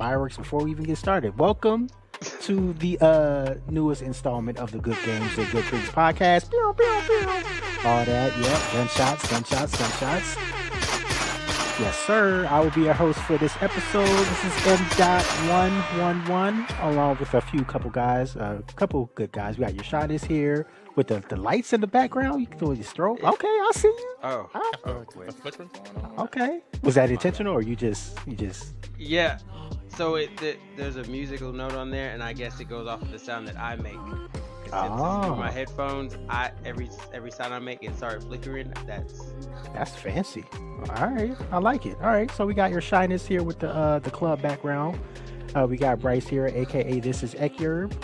fireworks before we even get started. Welcome to the newest installment of the Good Games and Good Things podcast. Pew, pew, pew. All that, yep. Gunshots. Yes, sir. I will be your host for this episode. This is M.111, along with a couple guys, couple good guys. We got your Shot here with the lights in the background. You can do your strobe. Okay, I see you. Wait. Flickering going on? Okay. Was that intentional, or you just? Yeah. So there's a musical note on there, and I guess it goes off of the sound that I make. Through my headphones, every sound I make, it started flickering. That's fancy. All right, I like it. All right, so we got your Shyness here with the club background. We got Bryce here, aka This Is Ekyurb,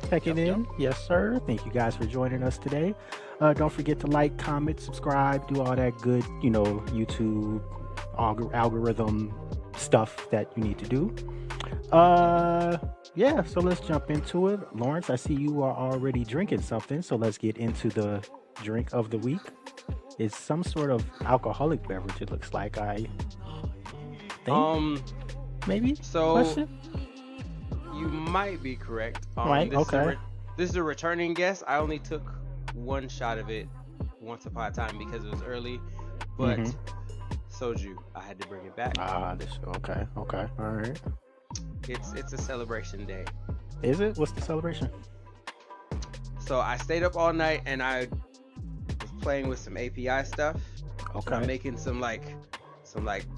checking in. Yep. Yes, sir. Thank you guys for joining us today. Don't forget to like, comment, subscribe, do all that good, YouTube algorithm stuff that you need to do. Yeah, so let's jump into it. Lawrence, I see you are already drinking something, so let's get into the drink of the week. It's some sort of alcoholic beverage, it looks like. I think. Maybe? So, question? You might be correct. Right, okay. This is a returning guest. I only took one shot of it once upon a time because it was early, but soju, I had to bring it back. Okay, all right. It's a celebration day. Is it? What's the celebration? So I stayed up all night and I was playing with some API stuff. Okay. I'm making some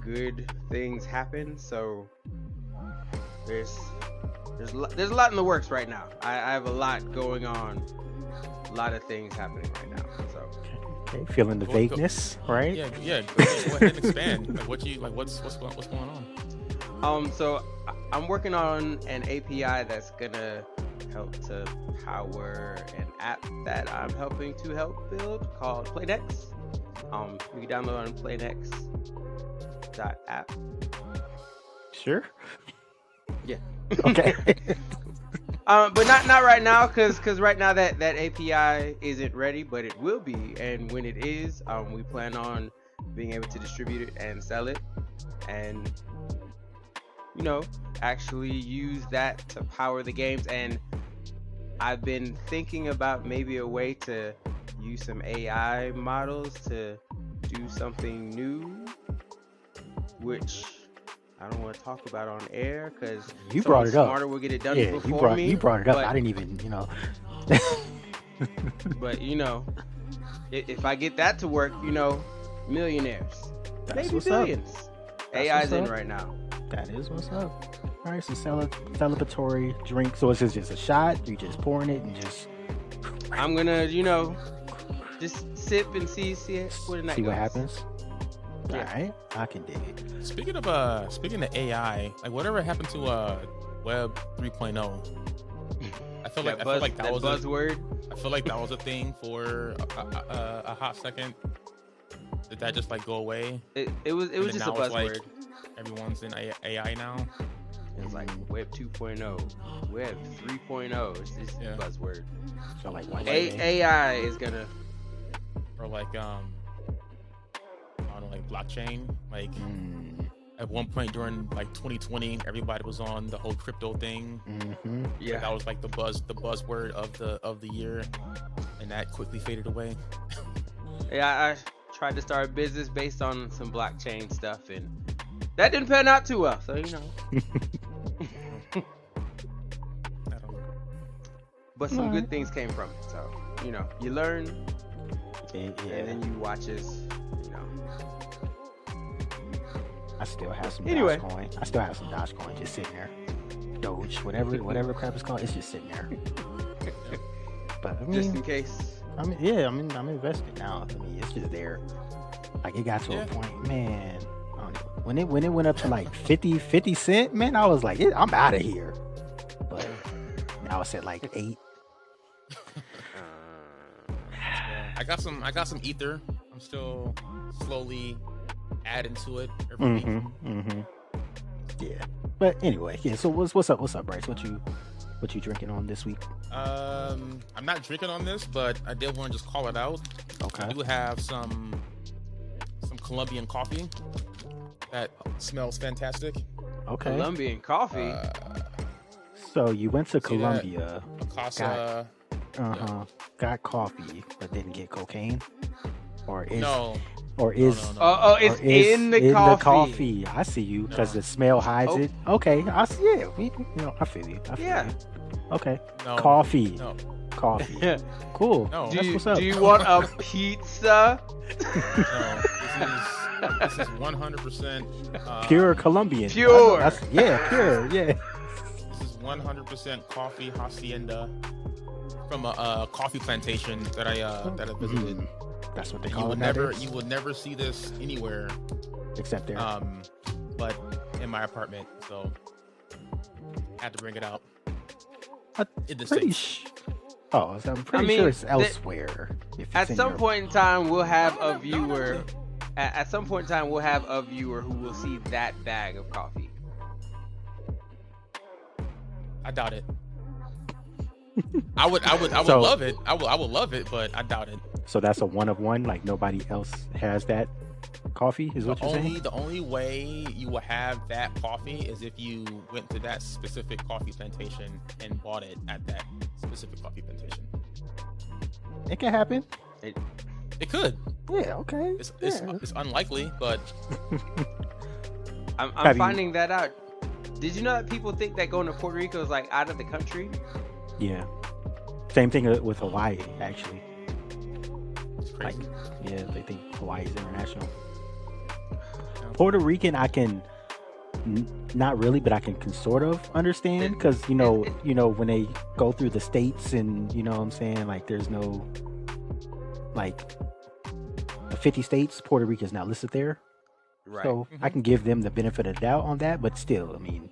good things happen. So there's a lot in the works right now. I have a lot going on, a lot of things happening right now. So okay, feeling the vagueness, right? Yeah. Go ahead and expand. What's going on? So I'm working on an API that's gonna help to power an app that I'm helping to help build called Playnex. You can download on playnex.app. Sure. Yeah. Okay. But not right now, cause right now that API isn't ready, but it will be, and when it is, we plan on being able to distribute it and sell it, and actually use that to power the games. And I've been thinking about maybe a way to use some AI models to do something new, which I don't want to talk about on air because you brought it up. Smarter will get it done Yeah, before me. You brought it up. But, I didn't even, But if I get that to work, millionaires, That's maybe what's billions. up. AI's in right now. That is what's up. All right, so celebratory drink. So is this just a shot? You just pouring it and just? I'm gonna, just sip and see what the night See what goes. happens. Yeah. All right, I can dig it. Speaking of AI, like whatever happened to Web 3.0? I feel like that was buzzword. I feel like that was a thing for a hot second. Did that just go away? It was just a buzzword. Everyone's in AI now. It's like Web 2.0, Web 3.0. It's just a buzzword. So AI is gonna, or I don't know, blockchain. At one point during 2020, everybody was on the whole crypto thing. Yeah, that was the buzzword of the year, and that quickly faded away. Yeah, I tried to start a business based on some blockchain stuff, and that didn't pan out too well. So I don't know. But some good things came from it. So you learn, yeah. and then you watch as I still have some Anyway. Dogecoin. I still have some Dogecoin just sitting there. Doge, whatever crap it's called, it's just sitting there. But just in case. I'm invested now. It's just there. It got to a point, man. When it went up to 50 cent, man, I was like, I'm out of here. But now it's at 8. I got some ether. I'm still slowly adding to it every week. Yeah. But anyway, yeah. So what's up, Bryce? What you drinking on this week? I'm not drinking on this, but I did want to just call it out. Okay. I do have some Colombian coffee that smells fantastic. Okay. Colombian coffee. So you went to See that? Colombia, Casa. got coffee, but didn't get cocaine, or is No. is No. It's or is in the coffee. I see you because No. the smell hides Oh. it. Okay, I see it. I feel you. Yeah. Okay. No. Coffee. No. Coffee. Cool. No. That's what's up. Do you want a pizza? No. This is 100% Pure Colombian. Pure. Pure. Yeah. This is 100% coffee hacienda from a coffee plantation that I visited. That's what they You call will it never nowadays, you will never see this anywhere, except there. but in my apartment. So I had to bring it out. In the Pretty States. so I'm pretty sure it's elsewhere. If it's At in some your- point in time, we'll have a viewer. At some point in time, we'll have a viewer who will see that bag of coffee. I doubt it. I would So- love it. I would love it, but I doubt it. So that's a one of one. Like nobody else has that coffee. Is what you're saying? The only way you will have that coffee is if you went to that specific coffee plantation and bought it at that specific coffee plantation. It can happen. It could. Yeah. Okay. It's unlikely, but I'm Have you- finding that out. Did you know that people think that going to Puerto Rico is like out of the country? Yeah. Same thing with Hawaii, actually. it's crazy. Yeah, they think Hawaii is international. Yeah. Puerto Rican, I can not really, but I can sort of understand because you know when they go through the states and you know what I'm saying, like there's no like the 50 states, Puerto Rico is not listed there, Right. so I can give them the benefit of the doubt on that. But still, I mean,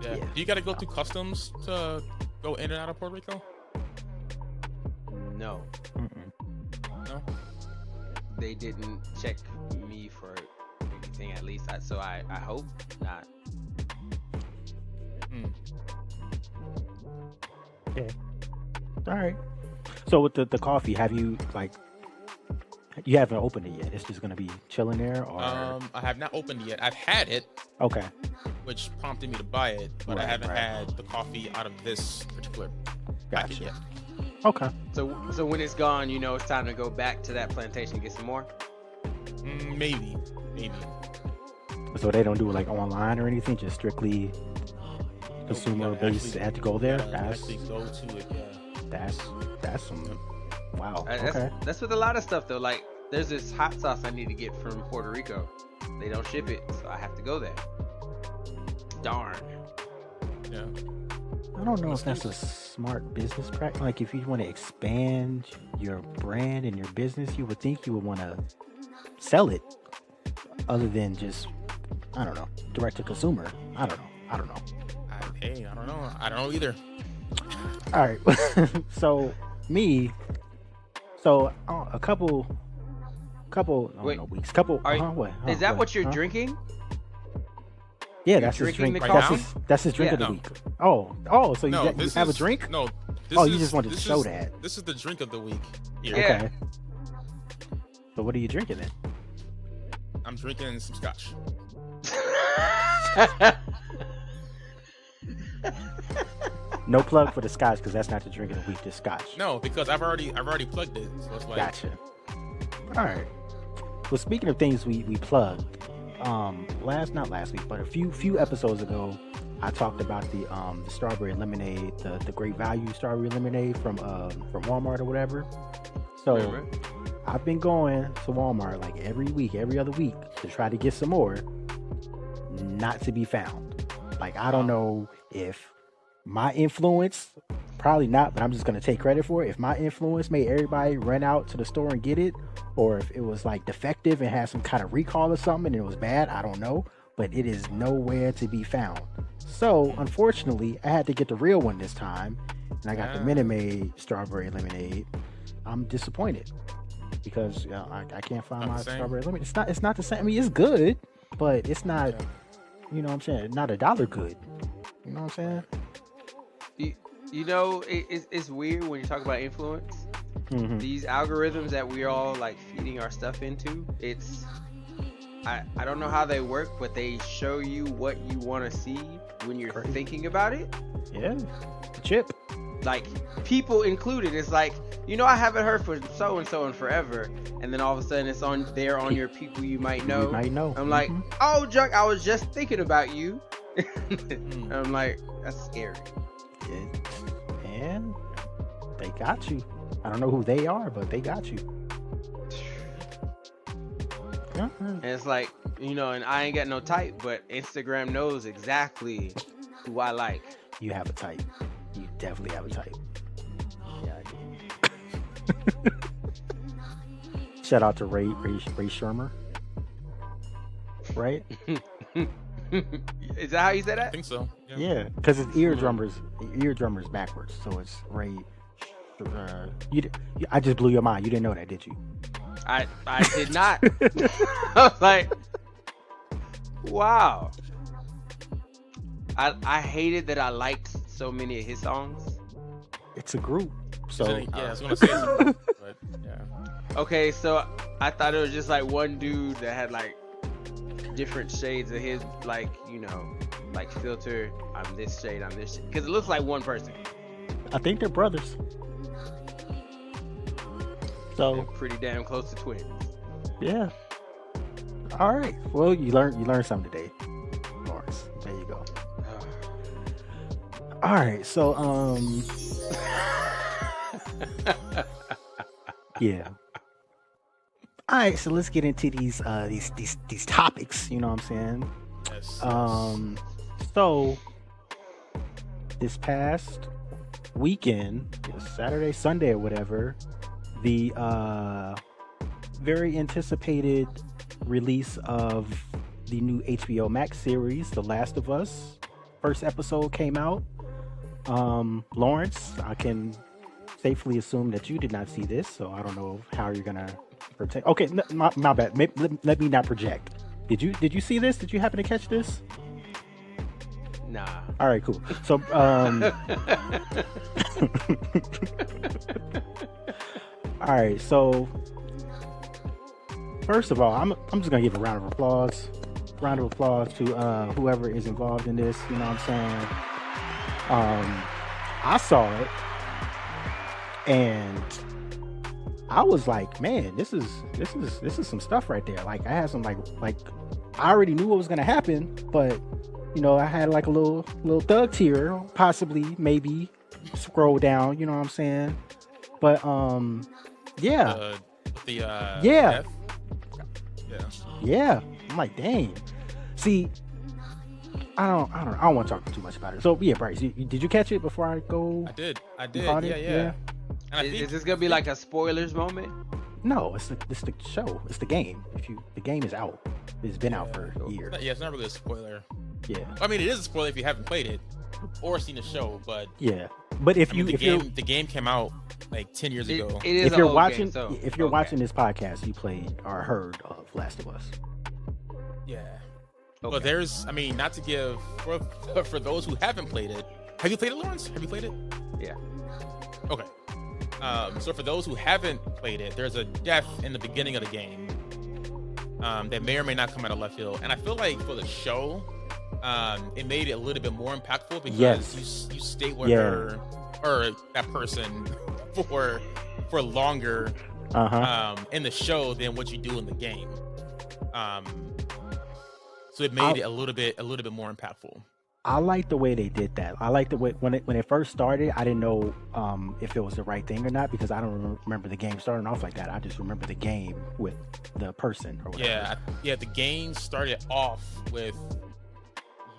Yeah. Yeah. Do you got to go through customs to go in and out of Puerto Rico? No, mm-mm. No. they didn't check me for anything. At least, so I hope not. Hmm. All right. So with the coffee, have you you haven't opened it yet? It's just gonna be chilling there, or I have not opened it yet. I've had it, okay. which prompted me to buy it, but I Right, haven't right. had the coffee out of this particular packet Gotcha. yet. Okay. So when it's gone, you know it's time to go back to that plantation and get some more. Maybe. So they don't do it like online or anything, just strictly consumer gotta based. actually- Had to go there. Gotta actually go to it. Yeah. That's some wow. That's, Okay. that's with a lot of stuff though. Like there's this hot sauce I need to get from Puerto Rico. They don't ship it, so I have to go there. Darn. Yeah. I don't know if that's a smart business practice. Like if you want to expand your brand and your business, you would think you would want to sell it, other than just I don't know, direct to consumer. I don't know. I don't know. I don't know either. All right. So me, a couple. I don't Wait, know, weeks. Couple. are you- What? Is that what you're Huh? drinking? Yeah, you're that's his drinking drink. the That's coffee? that's his drink Yeah. of the No. week. Oh, so you This have a is- drink? No. Oh, you just wanted to show that. This is the drink of the week. Here. Yeah. Okay. So what are you drinking then? I'm drinking some scotch. No plug for the scotch because that's not the drink of the week. Just scotch. No, because I've already plugged it. So it's like Gotcha. All right. Well, speaking of things we plugged, not last week, but a few episodes ago, I talked about the strawberry lemonade, the great value strawberry lemonade from Walmart or whatever. So Right. I've been going to Walmart like every week, every other week to try to get some more. Not to be found. Like I don't know if my influence, probably not, but I'm just gonna take credit for it. If my influence made everybody run out to the store and get it, or if it was like defective and had some kind of recall or something and it was bad, I don't know. But it is nowhere to be found. So unfortunately, I had to get the real one this time, and I got the Minute Maid strawberry lemonade. I'm disappointed because I can't find Not my the same. strawberry lemonade. It's not the same. I mean, it's good, but it's not. Yeah. You know what I'm saying? Not $1 good. You know what I'm saying? You know, it's weird when you talk about influence. Mm-hmm. These algorithms that we're all like feeding our stuff into, it's I don't know how they work, but they show you what you want to see when you're Crazy. thinking about it. Yeah, the chip. Like people included. It's like, I haven't heard from so and so in forever, and then all of a sudden it's on there on your people you might know. You might know. I'm like, Mhm. oh, Junk, I was just thinking about you. I'm like, that's scary. Yeah. And they got you. I don't know who they are, but they got you. Mhm. And it's like, and I ain't got no type, but Instagram knows exactly who I like. You have a type. You definitely have a type. Yeah. I do. Shout out to Ray Shermer. Right? Is that how you said I that? think so. Yeah, because his eardrummer's backwards, so it's Ray. I just blew your mind. You didn't know that, did you? I did not. I was like, wow. I hated that I liked so many of his songs. It's a group, so Yeah, I was gonna say something, but yeah. Okay, so I thought it was just like one dude that had like different shades of his, like, like filter. I'm this shade, I'm this shade. Because it looks like one person. I think they're brothers. So They're pretty damn close to twins. yeah. All right. Well, you learned something today, Lawrence. There you go. All right. So yeah. All right. So let's get into these topics. You know what I'm saying? Yes. So this past weekend, Saturday, Sunday, or whatever, the very anticipated release of the new HBO Max series, The Last of Us. First episode came out. Lawrence, I can safely assume that you did not see this, so I don't know how you're gonna protect. Okay, my bad. Let me not project. Did you see this? Did you happen to catch this? Nah. All right, cool. So, all right. So, first of all, I'm just gonna give a round of applause. Round of applause to whoever is involved in this. You know what I'm saying? I saw it, and I was like, man, this is some stuff right there. Like, I had some like I already knew what was gonna happen, but I had like a little thug tear, possibly, maybe scroll down. You know what I'm saying? But yeah, Yeah. Yeah. Death? Yeah. yeah. I'm like, dang. See, I don't want to talk too much about it. So yeah, Bryce, did you catch it before I go? I did. caught Yeah, it? yeah. And I Is think this gonna be like a spoilers moment? No, it's the show. It's the game. The game is out. It's been out for it's years. not- yeah, it's not really a spoiler. Yeah, I mean, it is a spoiler if you haven't played it or seen the show, but yeah. But if I mean, you the game came out like 10 years It, ago. it is if an you're old watching game, so, if you're okay. watching this podcast, you played or heard of Last of Us. Yeah. Okay. But there's, I mean, not to give for those who haven't played it. Have you played it, Lawrence? Have you played it? Yeah. Okay. So for those who haven't played it, there's a death in the beginning of the game that may or may not come out of left field, and I feel like for the show, it made it a little bit more impactful because Yes. you stay with Yeah. her or that person for longer in the show than what you do in the game. So it made it a little bit more impactful. I like the way they did that. I like the way when it first started, I didn't know if it was the right thing or not because I don't remember the game starting off like that. I just remember the game with the person or whatever. Yeah. The game started off with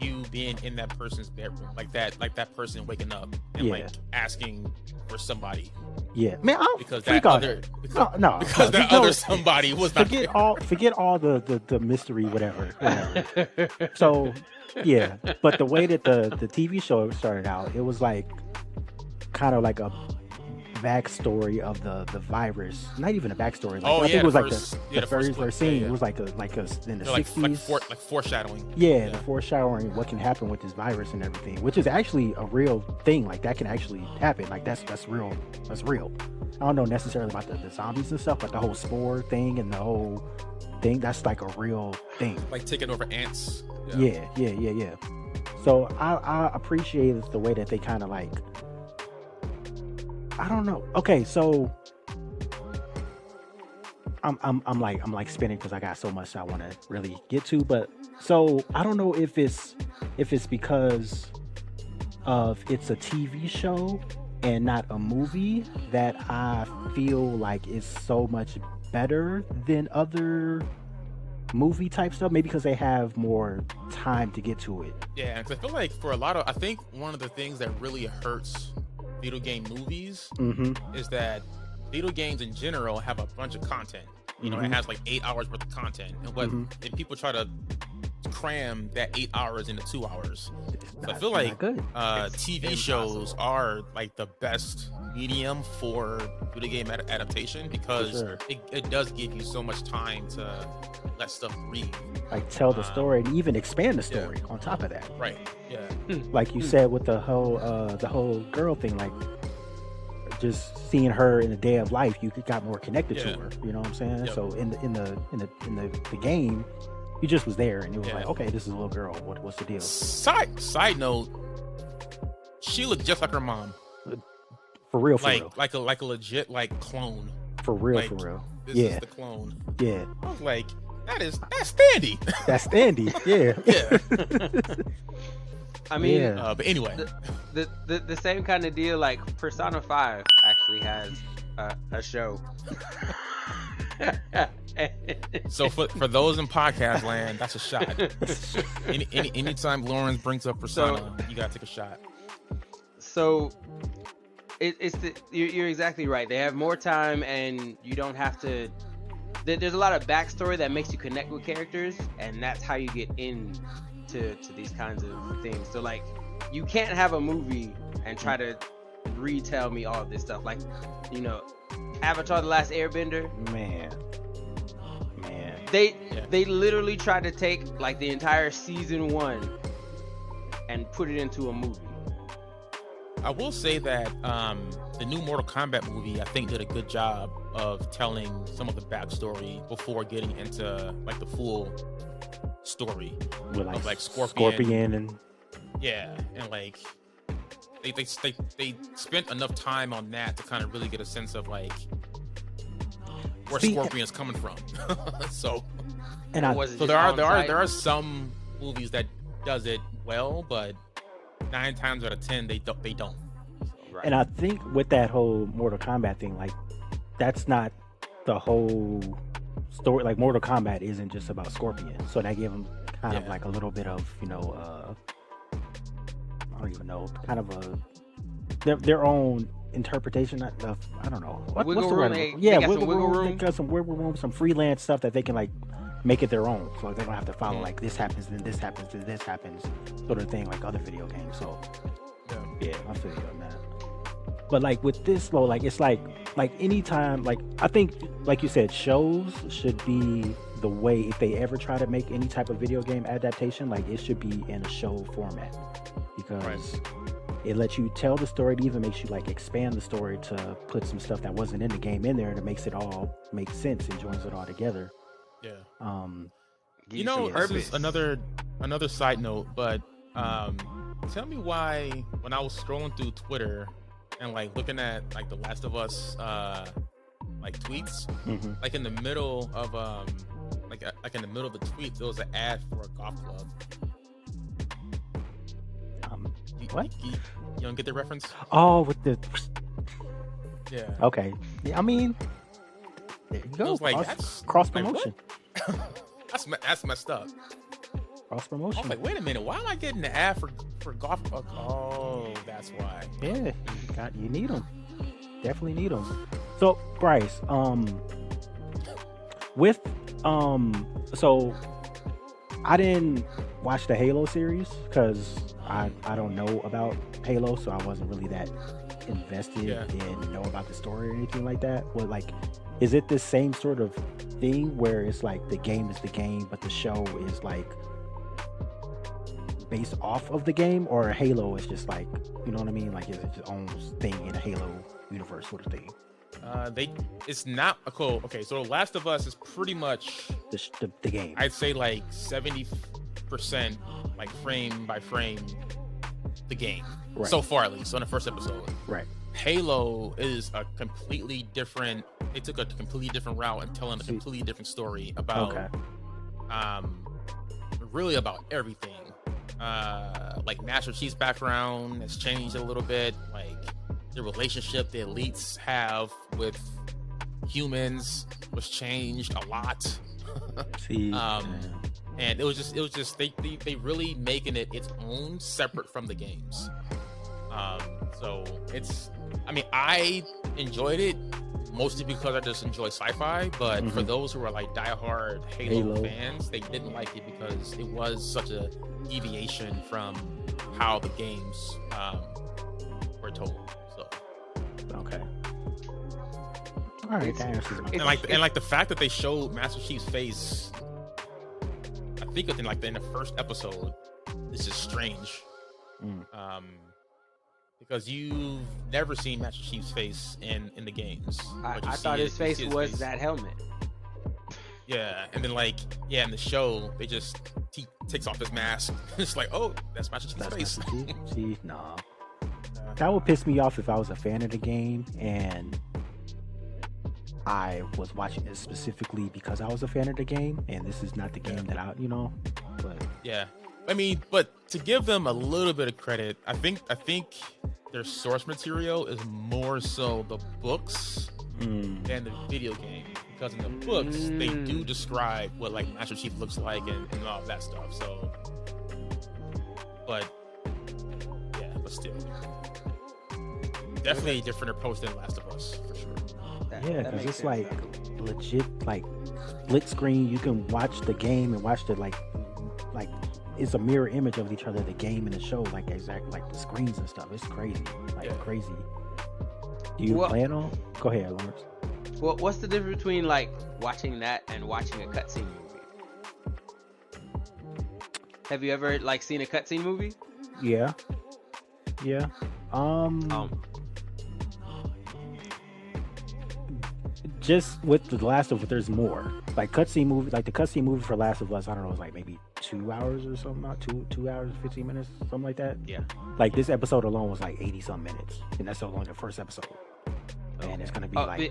you being in that person's bedroom, like that person waking up and Yeah. like asking for somebody Yeah, man, I don't because freak that all other that. because, No, because that you know, other somebody was not forget there. forget all the mystery, whatever. So yeah, but the way that the TV show started out, it was like kind of like a backstory of the virus. Not even a backstory. Like, Oh, I think yeah, it was the like first- the yeah, the very first first clip. scene. Yeah, It was like a in the They're like 60s. like foreshadowing. Yeah, the foreshadowing what can happen with this virus and everything, which is actually a real thing. Like that can actually happen. Like that's real. That's real. I don't know necessarily about the zombies and stuff, but the whole spore thing and the whole thing. That's like a real thing. Like taking over ants. Yeah. So I appreciate the way that they kind of like, I don't know. Okay, so I'm like spinning because I got so much I want to really get to, but so I don't know if it's because of it's a TV show and not a movie that I feel like is so much better than other movie type stuff. Maybe because they have more time to get to it. Yeah, because I feel like for a lot of, I think one of the things that really hurts video game movies is that video games in general have a bunch of content. You know, it has like 8 hours worth of content, and what and people try to cram that 8 hours into 2 hours. So I feel like TV shows are like the best medium for video game adaptation because it does give you so much time to let stuff breathe. Like tell the story and even expand the story on top of that. Right. Yeah. Like you said with the whole girl thing, like just seeing her in a day of life, you got more connected to her. You know what I'm saying? Yep. So in the game, you just was there and it was like, okay, this is a little girl. What's the deal? Side note, she looked just like her mom. For real. Like a legit like clone. For real. This is the clone. Yeah. I was like, that's Standy. That's Standy. Yeah. Yeah. I mean, but anyway, the same kind of deal. Like Persona 5 actually has a show. So for those in podcast land, that's a shot. Anytime Lawrence brings up Persona, you gotta take a shot. So you're exactly right. They have more time, and you don't have to. There's a lot of backstory that makes you connect with characters, and that's how you get into these kinds of things. So like, you can't have a movie and try to retell me all of this stuff. Like, you know, Avatar: The Last Airbender. Man. They literally tried to take like the entire season 1 and put it into a movie. I will say that the new Mortal Kombat movie, I think, did a good job of telling some of the backstory before getting into like the full story With of like Scorpion and and like they spent enough time on that to kind of really get a sense of like where Scorpion's coming from. So there are some movies that does it well, but 9 times out of 10 they don't. Right. And I think with that whole Mortal Kombat thing, like that's not the whole story. Like Mortal Kombat isn't just about Scorpion, so that gave them kind of like a little bit of, you know, I don't even know, kind of their own interpretation of, I don't know, what's the word? They got some wiggle room, some freelance stuff that they can like make it their own, so they don't have to follow like this happens, then this happens, then this happens, sort of thing, like other video games. So yeah, I feel you on that. But like with this though, like it's like anytime, like I think, like you said, shows should be the way, if they ever try to make any type of video game adaptation, like it should be in a show format, because it lets you tell the story. It even makes you like expand the story to put some stuff that wasn't in the game in there, and it makes it all make sense and joins it all together. Yeah. You know, this is another side note, but tell me why when I was scrolling through Twitter and like looking at like the Last of Us like tweets, like in the middle of like in the middle of the tweet there was an ad for a golf club. What? You don't get the reference? Oh, with the okay. Yeah, I mean, there you go. Like, cross promotion. Like, that's messed up. Cross promotion. I was like, wait a minute, why am I getting the ad for golf? Oh, that's why. Yeah, you need them. Definitely need them. So, Bryce, so I didn't watch the Halo series because I don't know about Halo, so I wasn't really that invested in know about the story or anything like that. But like, is it the same sort of thing where it's like the game is the game, but the show is like based off of the game, or Halo is just like, you know what I mean? Like, is it its own thing in a Halo universe sort of thing? It's not a cool. Okay, so Last of Us is pretty much the game. I'd say like 70% like frame by frame the game so far, at least on the first episode. Right. Halo is a completely different. They took a completely different route and telling a completely different story about, really about everything. Like Master Chief's background has changed a little bit. Like the relationship the elites have with humans was changed a lot. And it was just they really making it its own, separate from the games. So I enjoyed it mostly because I just enjoy sci-fi, but for those who are like diehard Halo fans, they didn't like it because it was such a deviation from how the games were told. So okay. All right, and like the fact that they showed Master Chief's face, I think in the first episode, is just strange. Because you've never seen Master Chief's face in the games. I thought his face was that helmet. Yeah, and then in the show they just he takes off his mask. It's like, oh, that's Master Chief's face. See, nah. That would piss me off if I was a fan of the game and I was watching it specifically because I was a fan of the game, and this is not the game that but yeah. I mean, but to give them a little bit of credit, I think their source material is more so the books than the video game, because in the books they do describe what like Master Chief looks like and all of that stuff. So, but still, definitely a different approach than Last of Us for sure. Because it's like legit, like split screen. You can watch the game and watch the like it's a mirror image of each other, the game and the show, like exactly like the screens and stuff. It's crazy, crazy. Do you plan on? Go ahead, Lawrence. Well, what's the difference between like watching that and watching a cutscene movie? Have you ever like seen a cutscene movie? Yeah. Just with The Last of Us, there's more. Like cutscene movie, like the cutscene movie for Last of Us, I don't know, it's like maybe 2 hours or something, not 2 hours, 15 minutes, something like that. Yeah. like this episode alone was like 80 some minutes, and that's only the first episode. And it's gonna be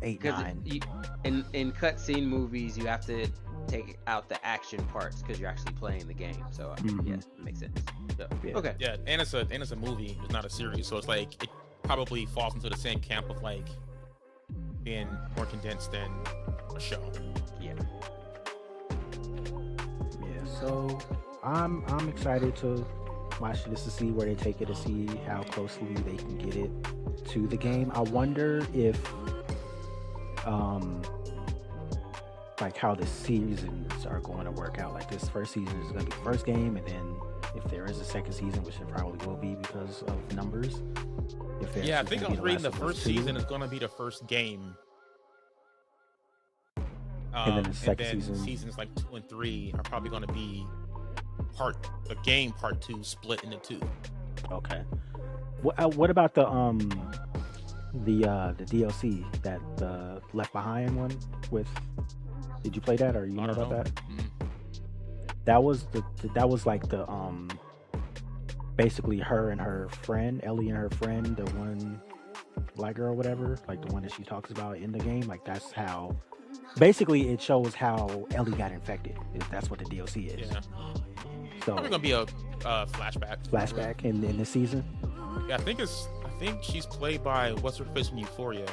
8, 9. In cutscene movies, you have to take out the action parts because you're actually playing the game. So yeah, it makes sense. So, okay. Yeah, and it's a movie, it's not a series, so it's like it probably falls into the same camp of like being more condensed than a show. Yeah. So I'm excited to watch this, to see where they take it, to see how closely they can get it to the game. I wonder if like how the seasons are going to work out. Like this first season is going to be the first game, and then if there is a second season, which there probably will be because of numbers. I think I was reading the first season is going to be the first game. And then the second seasons like 2 and 3 are probably going to be part 2 split into 2. Okay. What about the DLC, that the Left Behind one with? Did you play that, or you know about that? Mm-hmm. That was like the basically her and her friend, Ellie and her friend, the one black girl or whatever, like the one that she talks about in the game. Like that's how. Basically, it shows how Ellie got infected. That's what the DLC is. Yeah. So probably gonna be a flashback. Flashback in this season. Yeah, I think she's played by what's her face from Euphoria.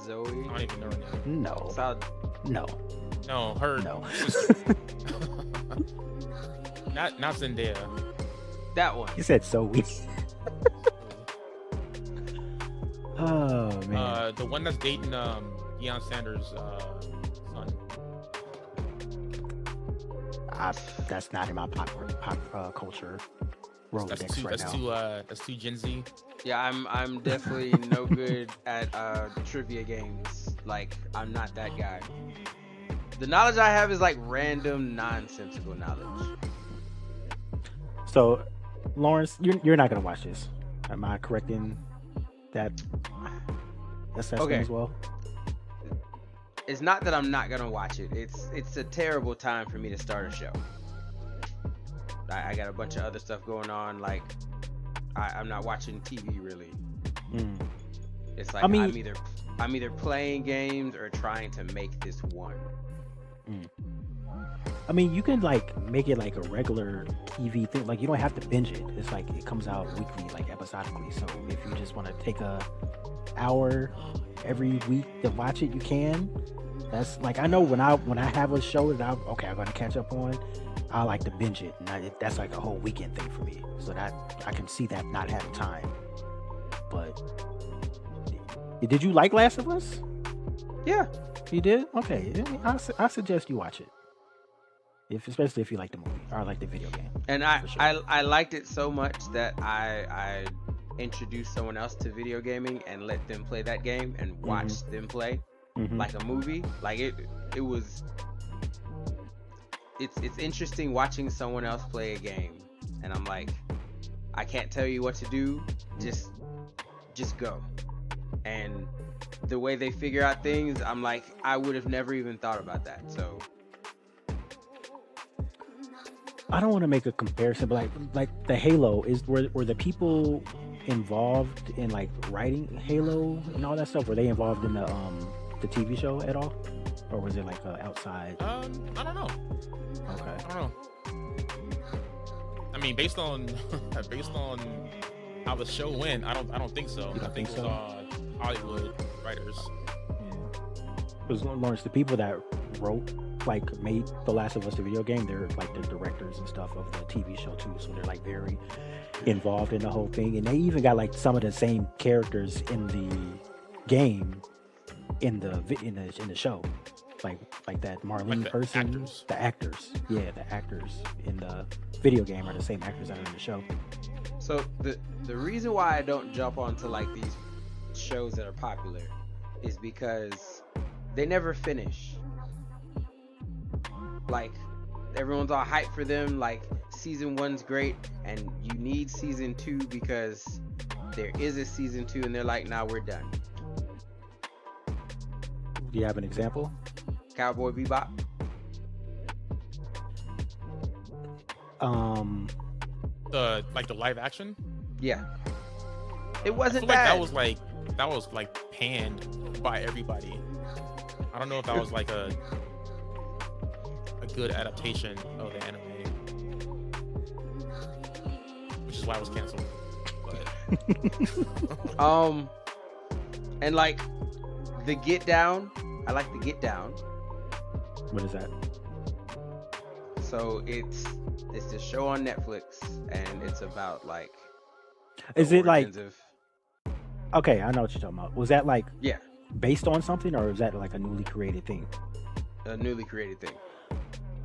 Zoe. I don't even know her name. No, her. No. not Zendaya. That one. You said Zoe. Oh man. The one that's dating Deion Sanders' son. That's not in my pop culture Rolodex right now. That's too Gen Z. Yeah, I'm definitely no good at trivia games. Like, I'm not that guy. The knowledge I have is like random, nonsensical knowledge. So, Lawrence, you're not gonna watch this. Am I correct in that assessment Okay. as well? It's not that I'm not gonna watch it. It's a terrible time for me to start a show. I got a bunch of other stuff going on. Like I'm not watching TV really. Mm. It's like I mean- I'm either playing games or trying to make this one. I mean, you can like make it like a regular TV thing. Like you don't have to binge it. It's like it comes out weekly, like episodically. So if you just want to take a hour every week to watch it, you can. That's like I know when I have a show that I'm going to catch up on, I like to binge it, and that's like a whole weekend thing for me. So that I can see that not having time. But did you like Last of Us? Yeah. You did? Okay, I suggest you watch it. Especially if you like the movie or like the video game. And For sure. I liked it so much that I introduced someone else to video gaming and let them play that game and watch them play Mhm. like a movie. Like it was. It's interesting watching someone else play a game, and I'm like, I can't tell you what to do. Just go. And the way they figure out things, I'm like, I would have never even thought about that. So I don't want to make a comparison, but like the Halo were the people involved in like writing Halo and all that stuff? Were they involved in the TV show at all, or was it like outside? I don't know. Okay. I don't know. I mean, based on how the show went, I don't think so. You don't I think think it so? was Hollywood writers. Because Lawrence, the people that made The Last of Us the video game, they're like the directors and stuff of the TV show too, so they're like very involved in the whole thing, and they even got like some of the same characters in the game in the show, like that Marlene Like the person, actors. the actors in the video game are the same actors that are in the show. So the reason why I don't jump onto like these shows that are popular is because they never finish. Like everyone's all hyped for them, like season 1's great and you need season 2 because there is a season 2 and they're like, nah, we're done. Do you have an example? Cowboy Bebop. The live action. Yeah. It I wasn't feel like bad. that was panned by everybody. I don't know if that was like a good adaptation of the anime, which is why it was canceled. But And like the Get Down, I like the Get Down. What is that? So it's a show on Netflix and it's about like Is the it like origins okay? I know what you're talking about. Was that like yeah, based on something, or is that like a newly created thing? a newly created thing.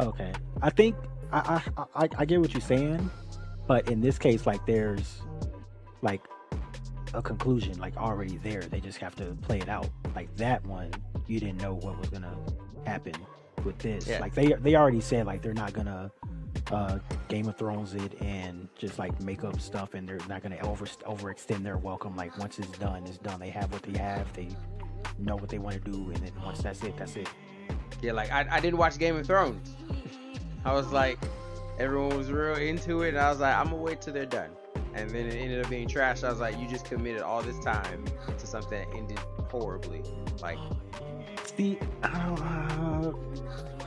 Okay, I think I get what you're saying, but in this case, like there's like a conclusion like already there. They just have to play it out. Like that one, you didn't know what was gonna happen with this. Yeah. Like they already said like they're not gonna Game of Thrones it and just like make up stuff, and they're not gonna overextend their welcome. Like once it's done, it's done. They have what they have. They know what they want to do, and then once that's it, that's it. Yeah, like I didn't watch Game of Thrones. I was like, everyone was real into it, and I was like, I'm gonna wait till they're done. And then it ended up being trash. I was like, you just committed all this time to something that ended horribly. Like, See,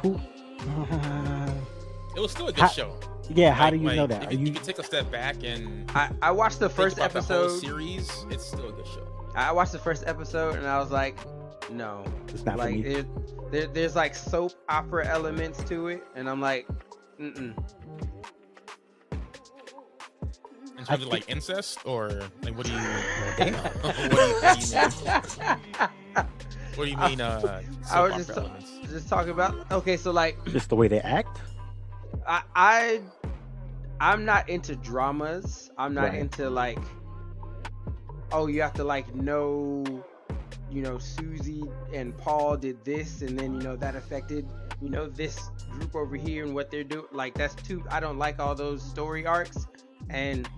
who? it was still a good How- show. Yeah, how Like- do you like, know that? If Are you, you? you can take a step back and I watched the think first about the whole episode. series. It's still a good show. I watched the first episode, and I was like, no. It's not for Like, me. there's like soap opera elements to it, and I'm like, mm-mm. In terms of like incest, or like what do you Damn. what do you mean? I Soap was opera elements? just talking about. Okay, so like, Just the way they act. I'm not into dramas. I'm not Right. into like, oh, you have to like know, Susie and Paul did this, and then that affected this group over here and what they're doing. Like that's too. I don't like all those story arcs, and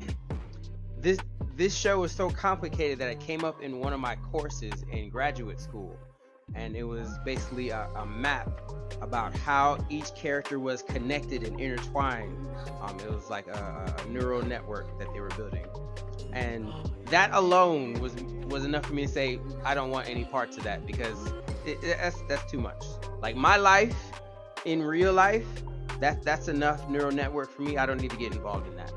this show was so complicated that it came up in one of my courses in graduate school, and it was basically a map about how each character was connected and intertwined. It was like a neural network that they were building, and that alone was enough for me to say I don't want any parts of that, because that's too much. Like my life in real life, that's enough neural network for me. I don't need to get involved in that.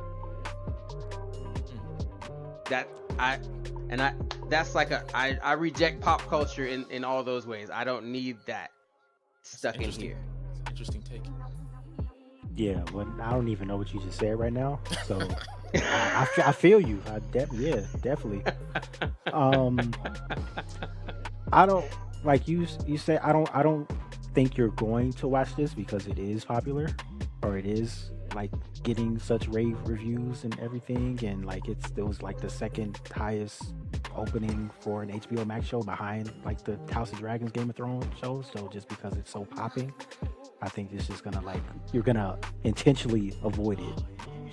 That's like I reject pop culture in all those ways. I don't need that stuck in here. Interesting take. Yeah, well, I don't even know what you just said right now. So I feel you. Definitely. I don't like you say. I don't think you're going to watch this because it is popular, or it is like getting such rave reviews and everything, and like it was like the second highest opening for an HBO Max show behind like the House of Dragons, Game of Thrones shows. So just because it's so popping, I think it's just gonna like you're gonna intentionally avoid it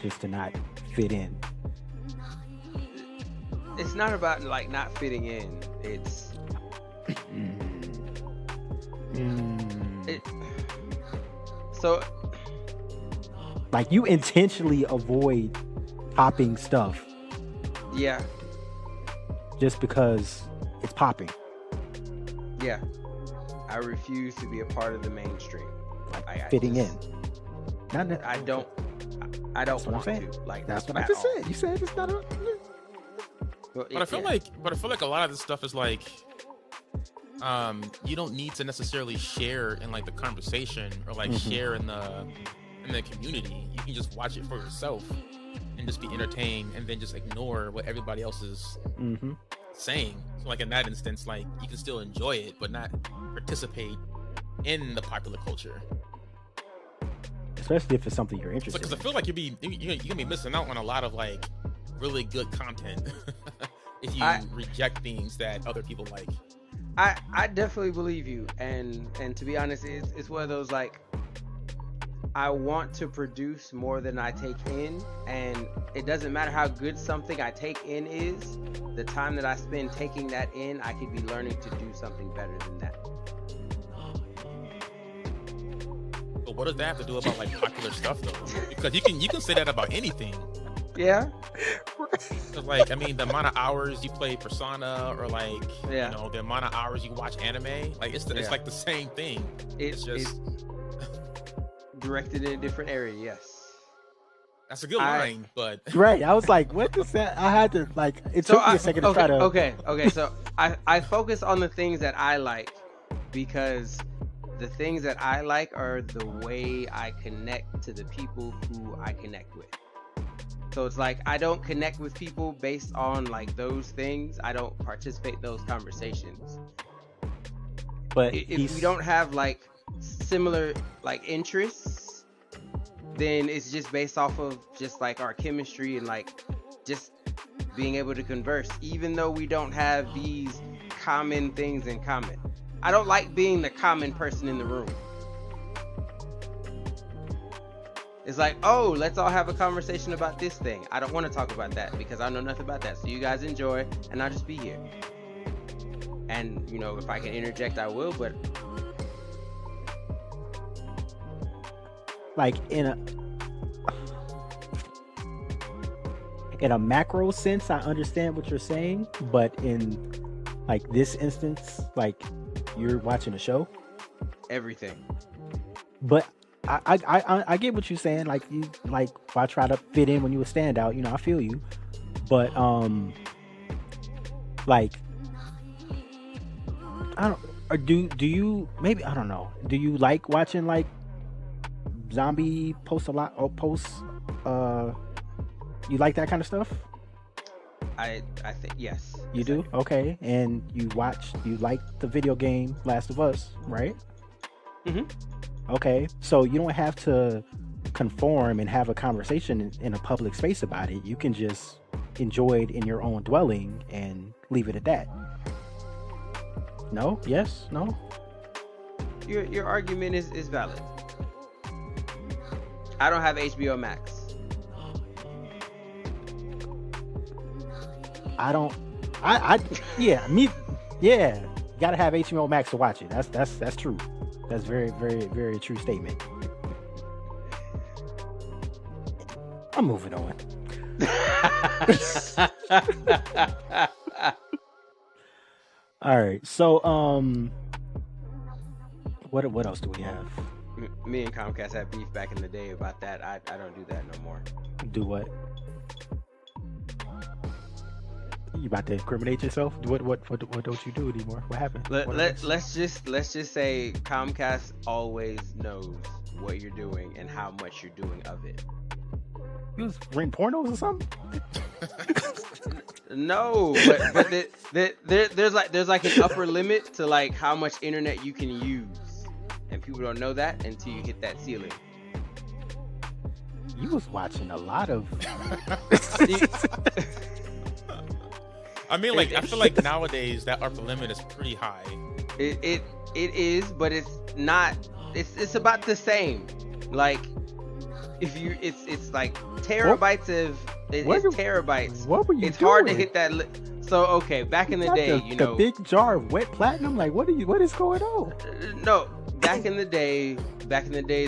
just to not fit in. It's not about like not fitting in. It's so like you intentionally avoid popping stuff. Yeah. Just because it's popping. Yeah. I refuse to be a part of the mainstream. Like fitting in. I don't want to. Like that's what I just said. You said it's not a. Well, But I feel like a lot of this stuff is like, you don't need to necessarily share in like the conversation or like share in the community. You can just watch it for yourself and just be entertained, and then just ignore what everybody else is saying. So like in that instance, like you can still enjoy it, but not participate in the popular culture. Especially if it's something you're interested Because in. I feel like you're gonna be missing out on a lot of like really good content if you reject things that other people like. I definitely believe you, and to be honest, it's one of those like, I want to produce more than I take in, and it doesn't matter how good something I take in is. The time that I spend taking that in, I could be learning to do something better than that. But what does that have to do about like popular stuff though? Because you can say that about anything. Yeah. Like, I mean, the amount of hours you play Persona, or like, Yeah. you know, the amount of hours you watch anime, like it's like the same thing. It's just directed in a different area. Yes. that's a good line, but Right. I was like, what does that? I had to like. It took me a second to try to. Okay. So I focus on the things that I like, because the things that I like are the way I connect to the people who I connect with. So it's like I don't connect with people based on like those things. I don't participate in those conversations. But If we don't have like similar like interests, then it's just based off of just like our chemistry and like just being able to converse, even though we don't have these common things in common. I don't like being the common person in the room. It's like, oh, let's all have a conversation about this thing. I don't want to talk about that because I know nothing about that. So you guys enjoy, and I'll just be here. And, you know, if I can interject, I will, but... like in a macro sense, I understand what you're saying, but in like this instance, like you're watching a show. Everything. But I get what you're saying. Like you, like if I try to fit in when you a standout, you know, I feel you. But like I don't. Or do you maybe I don't know. Do you like watching like zombie post a lot or post? You like that kind of stuff? I think yes. You do? Okay. And you like the video game Last of Us, right? Mm-hmm. Okay, so you don't have to conform and have a conversation in a public space about it. You can just enjoy it in your own dwelling and leave it at that. No? Yes? No? Your argument is valid. I don't have HBO Max. Yeah. You gotta have HBO Max to watch it. That's true. That's very, very, very true statement. I'm moving on. All right. So, what else do we have? Me and Comcast had beef back in the day about that. I don't do that no more. Do what? You about to incriminate yourself? What don't you do anymore? What happened? Let's just say Comcast always knows what you're doing and how much you're doing of it. You was renting pornos or something? No, but there's like an upper limit to like how much internet you can use, and people don't know that until you hit that ceiling. You was watching a lot of. I mean, like, I feel like nowadays that upper limit is pretty high. It is, but it's not. It's about the same. Like, if you, it's like terabytes of. It's terabytes. What were you It's doing? hard to hit that. So okay, back in the day, the big jar of wet platinum. Like, what is going on? No, back in the days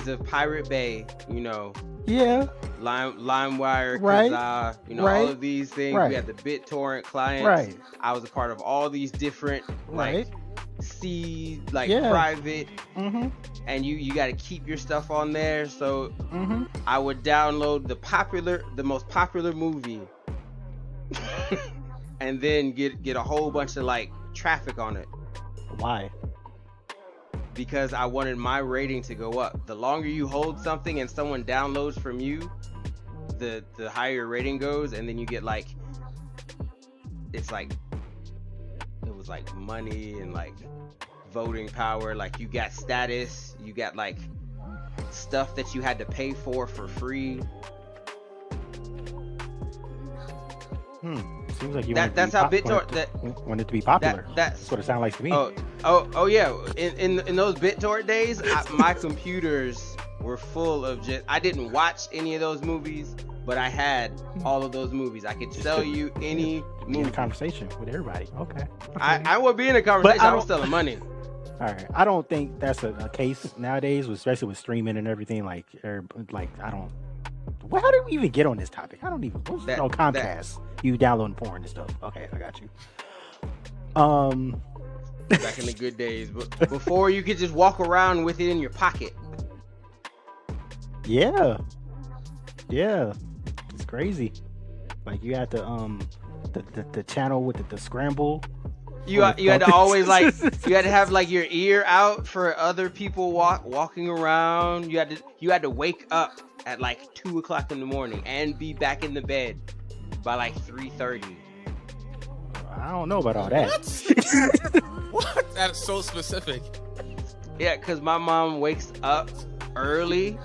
of Pirate Bay, Yeah. LimeWire, Right. Kazaa, Right. all of these things. Right. We had the BitTorrent clients. Right. I was a part of all these different Right. Yeah. private, Mm-hmm. and you got to keep your stuff on there. So Mm-hmm. I would download the most popular movie, and then get a whole bunch of like traffic on it. Why? Because I wanted my rating to go up. The longer you hold something and someone downloads from you, the higher your rating goes, and then you get like, it was like money and like voting power. Like, you got status, you got like stuff that you had to pay for free. Seems like you That's how BitTorrent. Want it to be popular. That's what it sounds like to me. Oh yeah. In those BitTorrent days, my computers were full of just. I didn't watch any of those movies, but I had all of those movies. I could sell you any Be in movie. a conversation with everybody. Okay. I would be in a conversation. I was selling money. All right. I don't think that's a case nowadays, especially with streaming and everything. Like I don't. Well, how did we even get on this topic? I don't even. Comcast. You downloading porn and stuff. Okay, I got you. Back in the good days, but before you could just walk around with it in your pocket. Yeah. It's crazy. Like, you had the channel with the scramble. You had to always you had to have like your ear out for other people walking around. You had to wake up at like 2:00 in the morning and be back in the bed by like 3:30. I don't know about all that. What? That's so specific. Yeah, because my mom wakes up early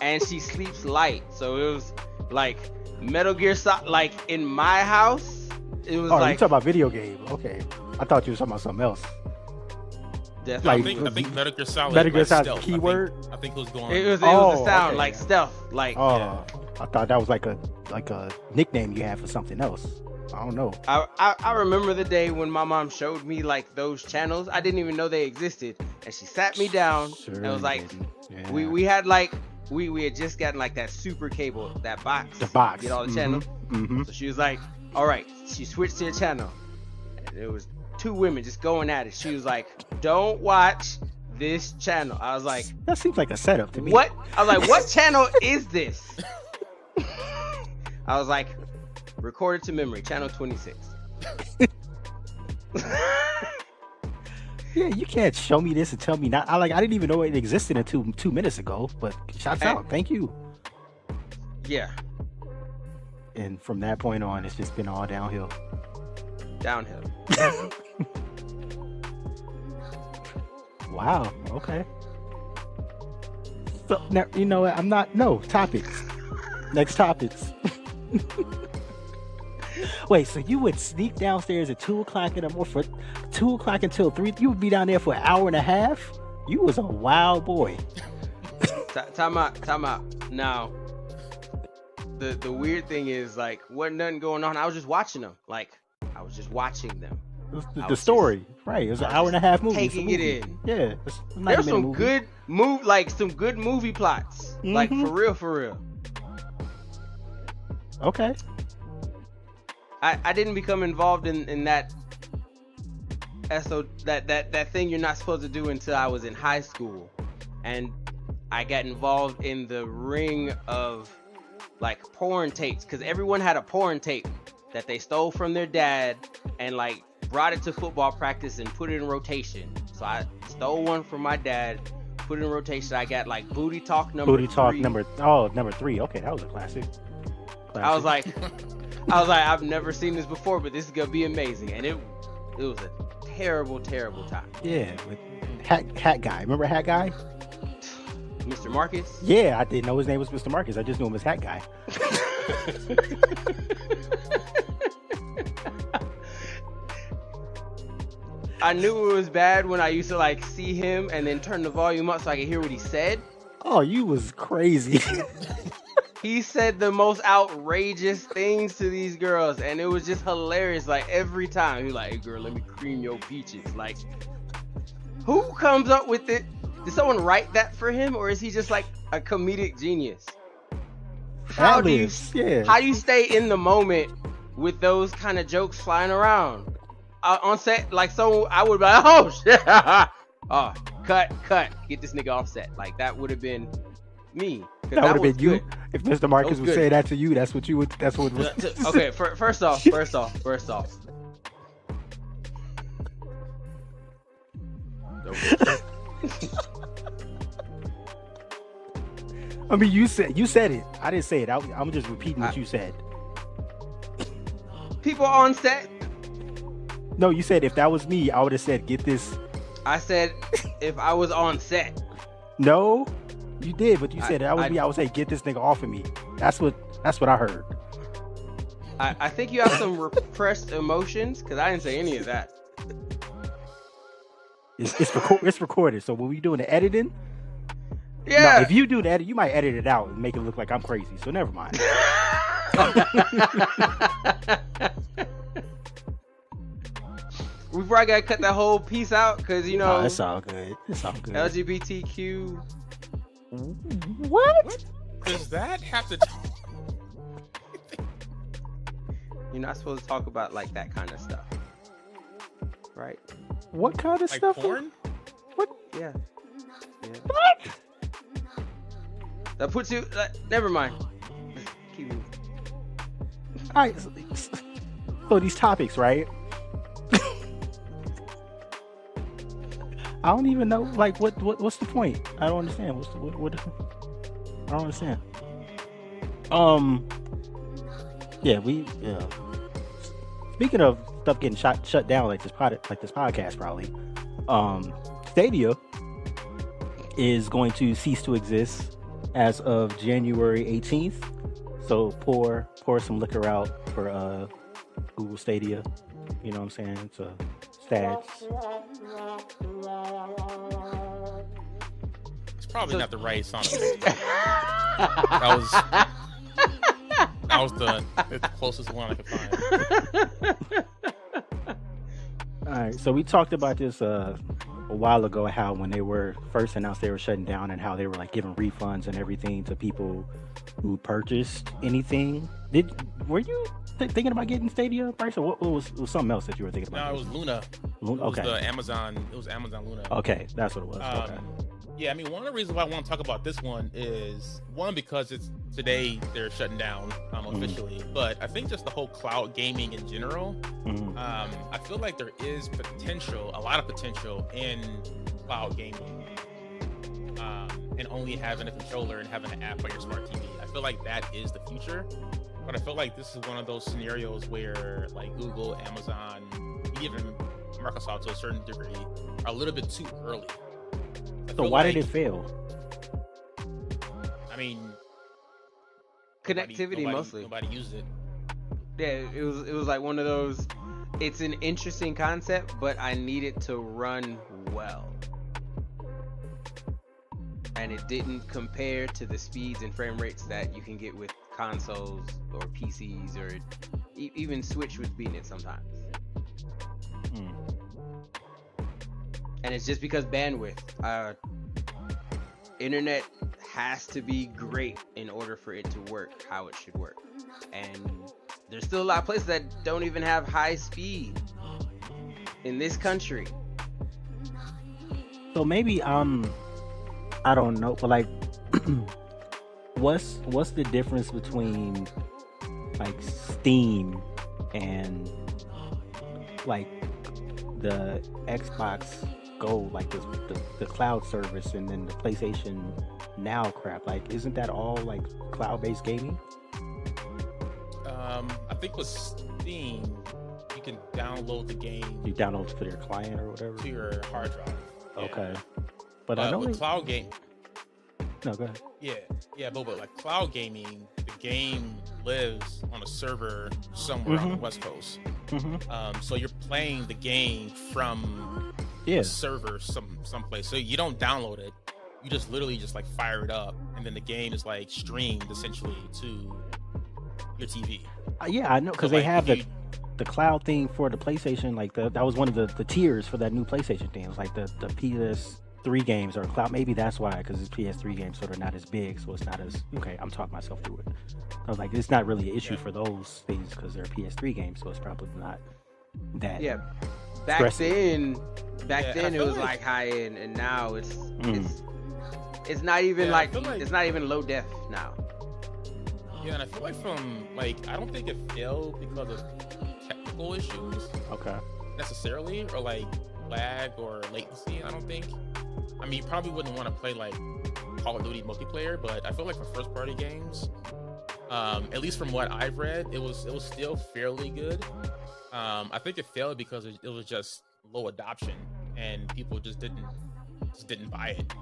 and she sleeps light. So it was like Metal Gear Solid. Like, in my house, it was you like. talking about video game? Okay, I thought you were talking about something else. Like, I think Metal Gear Solid. Metal Gear Solid stealth. keyword. I think it was going. It was the sound, okay. like stealth, like. Oh, I thought that was like a nickname you had for something else. I don't know. I remember the day when my mom showed me like those channels. I didn't even know they existed, and she sat me down and was like, yeah. we had like we had just gotten like that super cable, that box. The box. Get all the channels. Mm-hmm. So she was like, all right. She switched to a channel, and it was two women just going at it. She was like, don't watch this channel. I was like, that seems like a setup to me. what? I was like, what channel is this? I was like, recorded to memory, channel 26. Yeah, you can't show me this and tell me not. I didn't even know it existed until 2 minutes ago. But shouts out, thank you. Yeah, And from that point on, it's just been all downhill. downhill. Wow. Okay. So now, you know what? I'm not. No topics. Next topics. Wait, so you would sneak downstairs at 2:00 in the morning for 2:00 until 3? You would be down there for an hour and a half? You was a wild boy. Time out. Now, the weird thing is, like, wasn't nothing going on. I was just watching them. Like, was just watching them. The story, right? It was an hour and a half movie. Taking it in. Yeah, There's some good movie plots, like for real. Okay. I didn't become involved in that that thing you're not supposed to do until I was in high school, and I got involved in the ring of like porn tapes, because everyone had a porn tape that they stole from their dad and like brought it to football practice and put it in rotation. So I stole one from my dad, put it in rotation. I got like Booty Talk number 3. number 3. Okay, that was a classic. I was like I've never seen this before, but this is gonna be amazing. And it was a terrible time. Yeah, with Hat Guy. Remember Hat Guy? Mr. Marcus? Yeah, I didn't know his name was Mr. Marcus. I just knew him as Hat Guy. I knew it was bad when I used to like see him and then turn the volume up so I could hear what he said. Oh, you was crazy. He said the most outrageous things to these girls, and it was just hilarious. Like every time, he was like, "Hey girl, let me cream your peaches." Like, who comes up with it? Did someone write that for him, or is he just like a comedic genius? How do you stay in the moment with those kind of jokes flying around on set? Like, so I would be like, "Oh shit, oh cut, get this nigga off set." Like that would have been me. That would have been you. If Mr. Marcus would say that to you, that's what you would. That's what. Okay, first off. I mean, you said it. I didn't say it. I'm just repeating what you said. People on set. No, you said if that was me, I would have said, "Get this." I said if I was on set. No. You did, but you said that was me. I would say, "Get this nigga off of me." That's what I heard. I think you have some repressed emotions, because I didn't say any of that. It's recorded. So when we doing the editing, yeah. No, if you do the edit, you might edit it out and make it look like I'm crazy. So never mind. We probably gotta cut that whole piece out, because No, it's all good. It's all good. LGBTQ. What? Does that have to? You're not supposed to talk about like that kind of stuff, right? What kind of Like stuff? porn? What? Yeah. What? That puts you. Never mind. Keep moving. All right. So these topics, right? I don't even know. Like, what's the point? I don't understand. What? I don't understand. Yeah. Speaking of stuff getting shut down, like this podcast, probably. Stadia is going to cease to exist as of January 18th. So pour some liquor out for Google Stadia. You know what I'm saying? It's a stats. It's probably not the right song. That was the closest one I could find. All right, so we talked about this a while ago, how when they were first announced they were shutting down and how they were like giving refunds and everything to people who purchased anything. Were you thinking about getting Stadia, Bryce, or what was something else that you were thinking about? No, it was Luna. Okay. It was Amazon Luna. Okay, that's what it was. Okay. Yeah, I mean, one of the reasons why I want to talk about this one is, one, because it's today they're shutting down officially, but I think just the whole cloud gaming in general, I feel like there is a lot of potential in cloud gaming, and only having a controller and having an app on your smart TV. I feel like that is the future, but I feel like this is one of those scenarios where like Google, Amazon, even Microsoft to a certain degree are a little bit too early. So why did it fail? I mean, connectivity mostly. Nobody used it. Yeah, it was like one of those. It's an interesting concept, but I need it to run well, and it didn't compare to the speeds and frame rates that you can get with consoles or PCs or even Switch was beating it sometimes. and it's just because bandwidth. Internet has to be great in order for it to work how it should work, and there's still a lot of places that don't even have high speed in this country. So maybe I don't know, but like, what's the difference between like Steam and like the Xbox Go, like the cloud service, and then the PlayStation Now crap? Like, isn't that all like cloud-based gaming? I think with Steam, you can download the game You download to their client or whatever. to your hard drive. Yeah. Okay, but I know with cloud game, no, go ahead. but like cloud gaming, the game lives on a server somewhere on the West Coast. So you're playing the game from Yeah, a server someplace. So you don't download it. You just literally just like fire it up, and then the game is like streamed essentially to your TV. Yeah, I know, because So, they like, have if the cloud thing for the PlayStation. Like that was one of the tiers for that new PlayStation thing. It was like the PS3 games or cloud. Maybe that's why, because it's PS3 games, so they're not as big, so it's not as okay. I'm talking myself through it. I was like, it's not really an issue for those things because they're PS3 games, so it's probably not that. Yeah, back stressing. then I it feel was like- like high end, and now it's not even Yeah, I like feel like- it's not even low def now. Yeah, and I feel like I don't think it failed because of technical issues Okay. necessarily, or like lag or latency. I don't think. I mean, you probably wouldn't want to play like Call of Duty multiplayer, but I feel like for first party games, at least from what I've read, it was still fairly good. I think it failed because it was just low adoption and people just didn't buy it.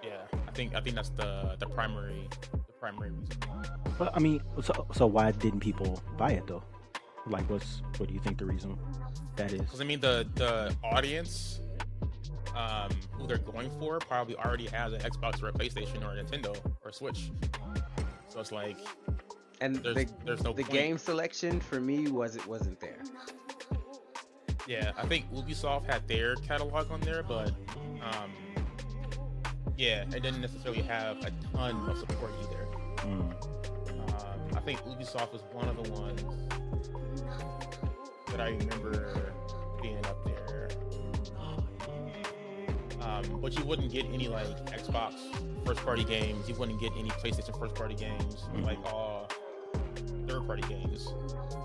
Yeah, I think that's the primary reason. But I mean, so why didn't people buy it though? Like, what do you think the reason that is? Because I mean, the audience, who they're going for, probably already has an Xbox or a PlayStation or a Nintendo or a Switch. So it's like, And there's no the point. game selection for me wasn't there. Yeah, I think Ubisoft had their catalog on there, but yeah, it didn't necessarily have a ton of support either. I think Ubisoft was one of the ones that I remember being up there. But you wouldn't get any like Xbox first-party games. You wouldn't get any PlayStation first-party games. Like all third-party games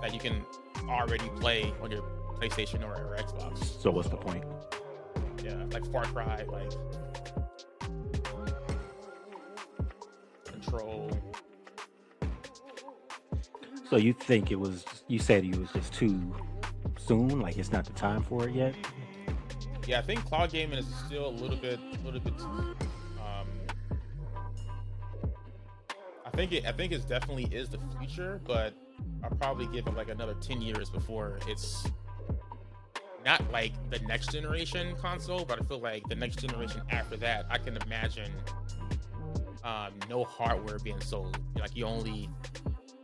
that you can already play on your PlayStation or Xbox. So what's the point? Yeah, like Far Cry, like Control. So you think you said it was just too soon? Like, it's not the time for it yet? Yeah, I think cloud gaming is still a little bit. I think it definitely is the future, but I'll probably give it like another 10 years before it's not like the next generation console, but I feel like the next generation after that, I can imagine no hardware being sold. Like, you only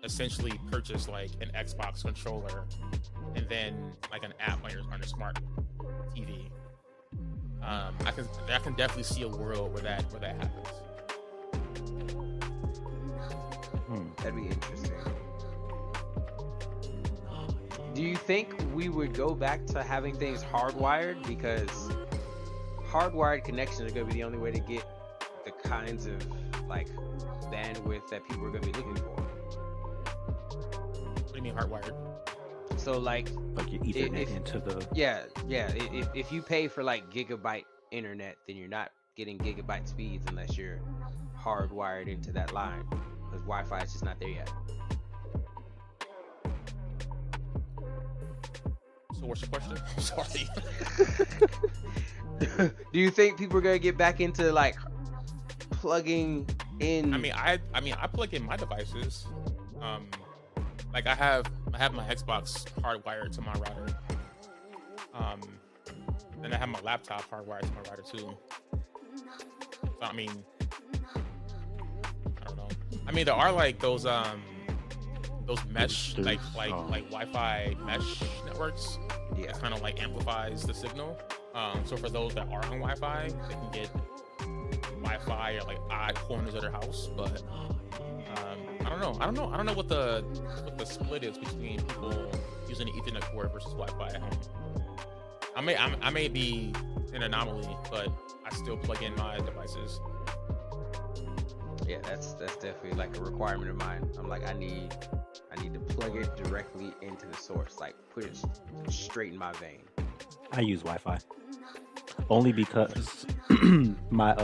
essentially purchase like an Xbox controller and then like an app on your smart TV. I can definitely see a world where that happens. That'd be interesting. Do you think we would go back to having things hardwired? Because hardwired connections are going to be the only way to get the kinds of like bandwidth that people are going to be looking for. What do you mean hardwired? So like Your Ethernet into the... yeah. If you pay for like gigabyte internet, then you're not getting gigabyte speeds unless you're hardwired into that line, because Wi-Fi is just not there yet. So what's your question? I'm sorry. Do you think people are gonna get back into like plugging in? I mean, I plug in my devices. Like I have my Xbox hardwired to my router. And I have my laptop hardwired to my router too. So I mean, I don't know. I mean, there are like those those mesh There's- like Wi-Fi mesh networks. Yeah. It kind of like amplifies the signal. So for those that are on Wi-Fi, they can get Wi-Fi or like odd corners of their house. But I don't know what the split is between people using the Ethernet cord versus Wi-Fi at home. I may be an anomaly, but I still plug in my devices. Yeah, that's definitely like a requirement of mine. I'm like, I need to plug it directly into the source, like put it straight in my vein. I use Wi-Fi only because my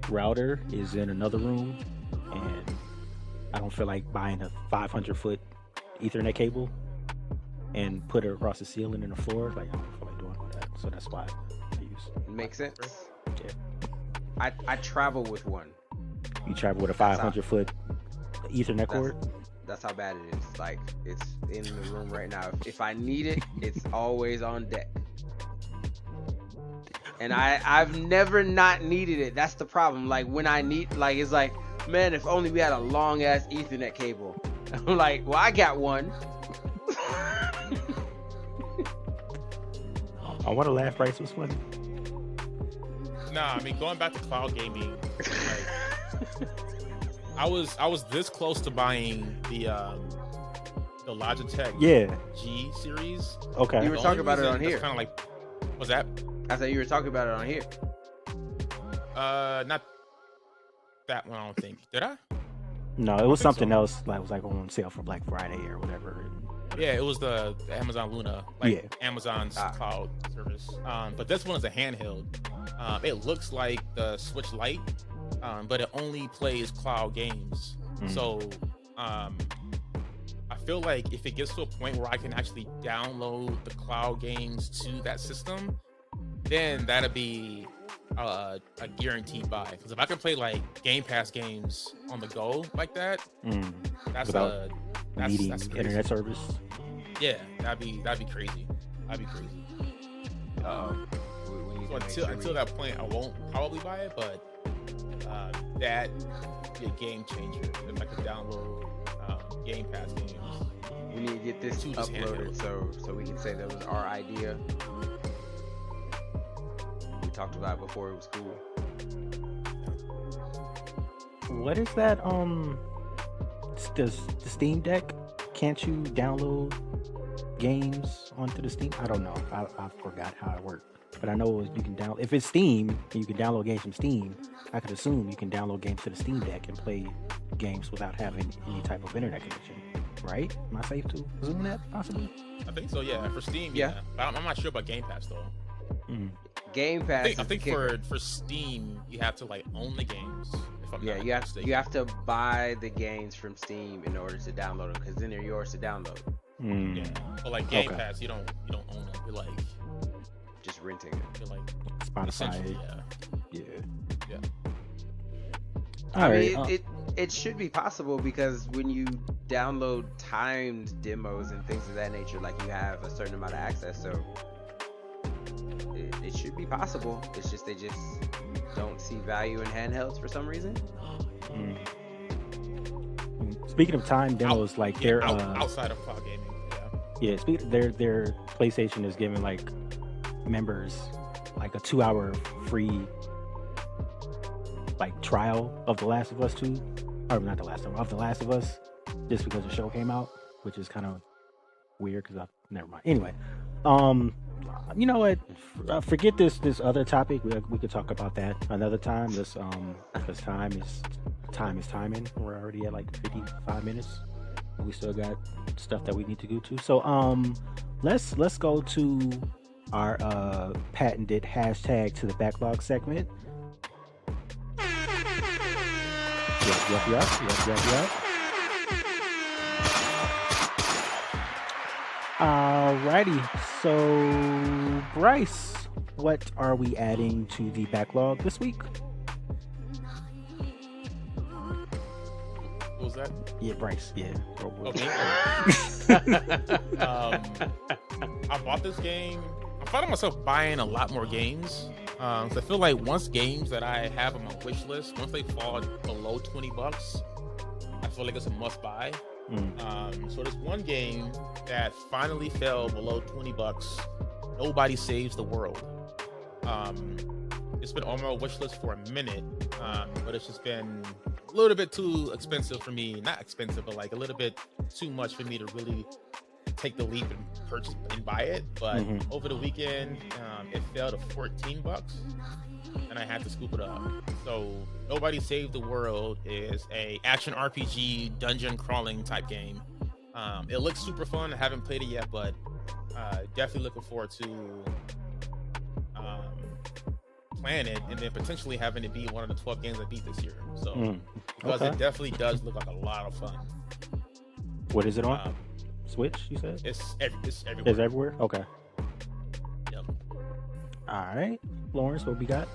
router is in another room, and I don't feel like buying a 500-foot Ethernet cable and put it across the ceiling and the floor. Like, I don't feel like doing all that, so that's why I use. Makes sense. Yeah. I travel with one. You travel with a 500-foot Ethernet cord. That's how bad it is. Like, it's in the room right now. If I need it, it's always on deck. And I've never not needed it. That's the problem. Like, when I need, like, it's like, man, if only we had a long ass Ethernet cable. I'm like, well, I got one. I want to laugh. Bryce was funny. Nah, I mean, going back to cloud gaming, like, I was this close to buying the Logitech G series. Okay. You were talking about it on here. Kind of like, what's that? I thought you were talking about it on here. Not that one. I don't think. Did I? No, it was think something so. else that was like on sale for Black Friday or whatever. Yeah, it was the Amazon Luna, like Yeah. Amazon's cloud service. But this one is a handheld. It looks like the Switch Lite, but it only plays cloud games. So I feel like if it gets to a point where I can actually download the cloud games to that system, then that'd be a guaranteed buy. Because if I can play like Game Pass games on the go like that, that's Without needing that's crazy. internet service. Yeah, that'd be crazy. That'd be crazy. We need So to make until sure that point, I won't probably buy it, but that be a game changer if I could download Game Pass games. we need to get this To just uploaded so we can say that was our idea. We talked about it before it was cool. What is that? The Steam Deck? Can't you download games onto the Steam? I don't know. I forgot how it worked. But I know you can download. If it's Steam, and you can download games from Steam. I could assume you can download games to the Steam Deck and play games without having any type of internet connection, right? Am I safe to assume that possibly? I think so, yeah. For Steam, Yeah. But I'm not sure about Game Pass though. Game Pass. I is the think kicker. for Steam, you have to like own the games. If I'm Yeah, not you mistaken. have to buy the games from Steam in order to download them, because then they're yours to download. Yeah. But like Game Okay. Pass, you don't own them. You're like Just renting it. you're like Spotify. essentially, Yeah. Yeah. All I right. mean, it should be possible, because when you download timed demos and things of that nature, like, you have a certain amount of access, so it should be possible. It's just they just don't see value in handhelds for some reason. Speaking of time demos, like yeah, they're outside of cloud gaming. Yeah. their PlayStation is giving like members like a 2-hour free like trial of The Last of Us 2, or not The Last of The Last of Us, just because the show came out, which is kind of weird because never mind. Anyway, you know what? Forget this other topic. We could talk about that another time. This because time is timing. We're already at like 55 minutes. And we still got stuff that we need to go to. So let's go to our patented hashtag to the backlog segment. Yep. Alrighty, so Bryce, what are we adding to the backlog this week? What was that? Yeah, Bryce. Yeah. Okay. I bought this game. I'm finding myself buying a lot more games. So I feel like once games that I have on my wish list, once they fall below $20, I feel like it's a must buy. Mm. So there's one game that finally fell below $20. Nobody Saves the World. It's been on my wish list for a minute, but it's just been a little bit too expensive for me. Not expensive, but like a little bit too much for me to really take the leap and purchase and buy it. But over the weekend, it fell to $14, and I had to scoop it up. So Nobody Saved the World is a action RPG dungeon crawling type game. It looks super fun. I haven't played it yet, but definitely looking forward to playing it and then potentially having it be one of the 12 games I beat this year. So because it definitely does look like a lot of fun. What is it on? Switch, you said? It's everywhere. It's everywhere? Okay. Yep. All right. Lawrence, what we got?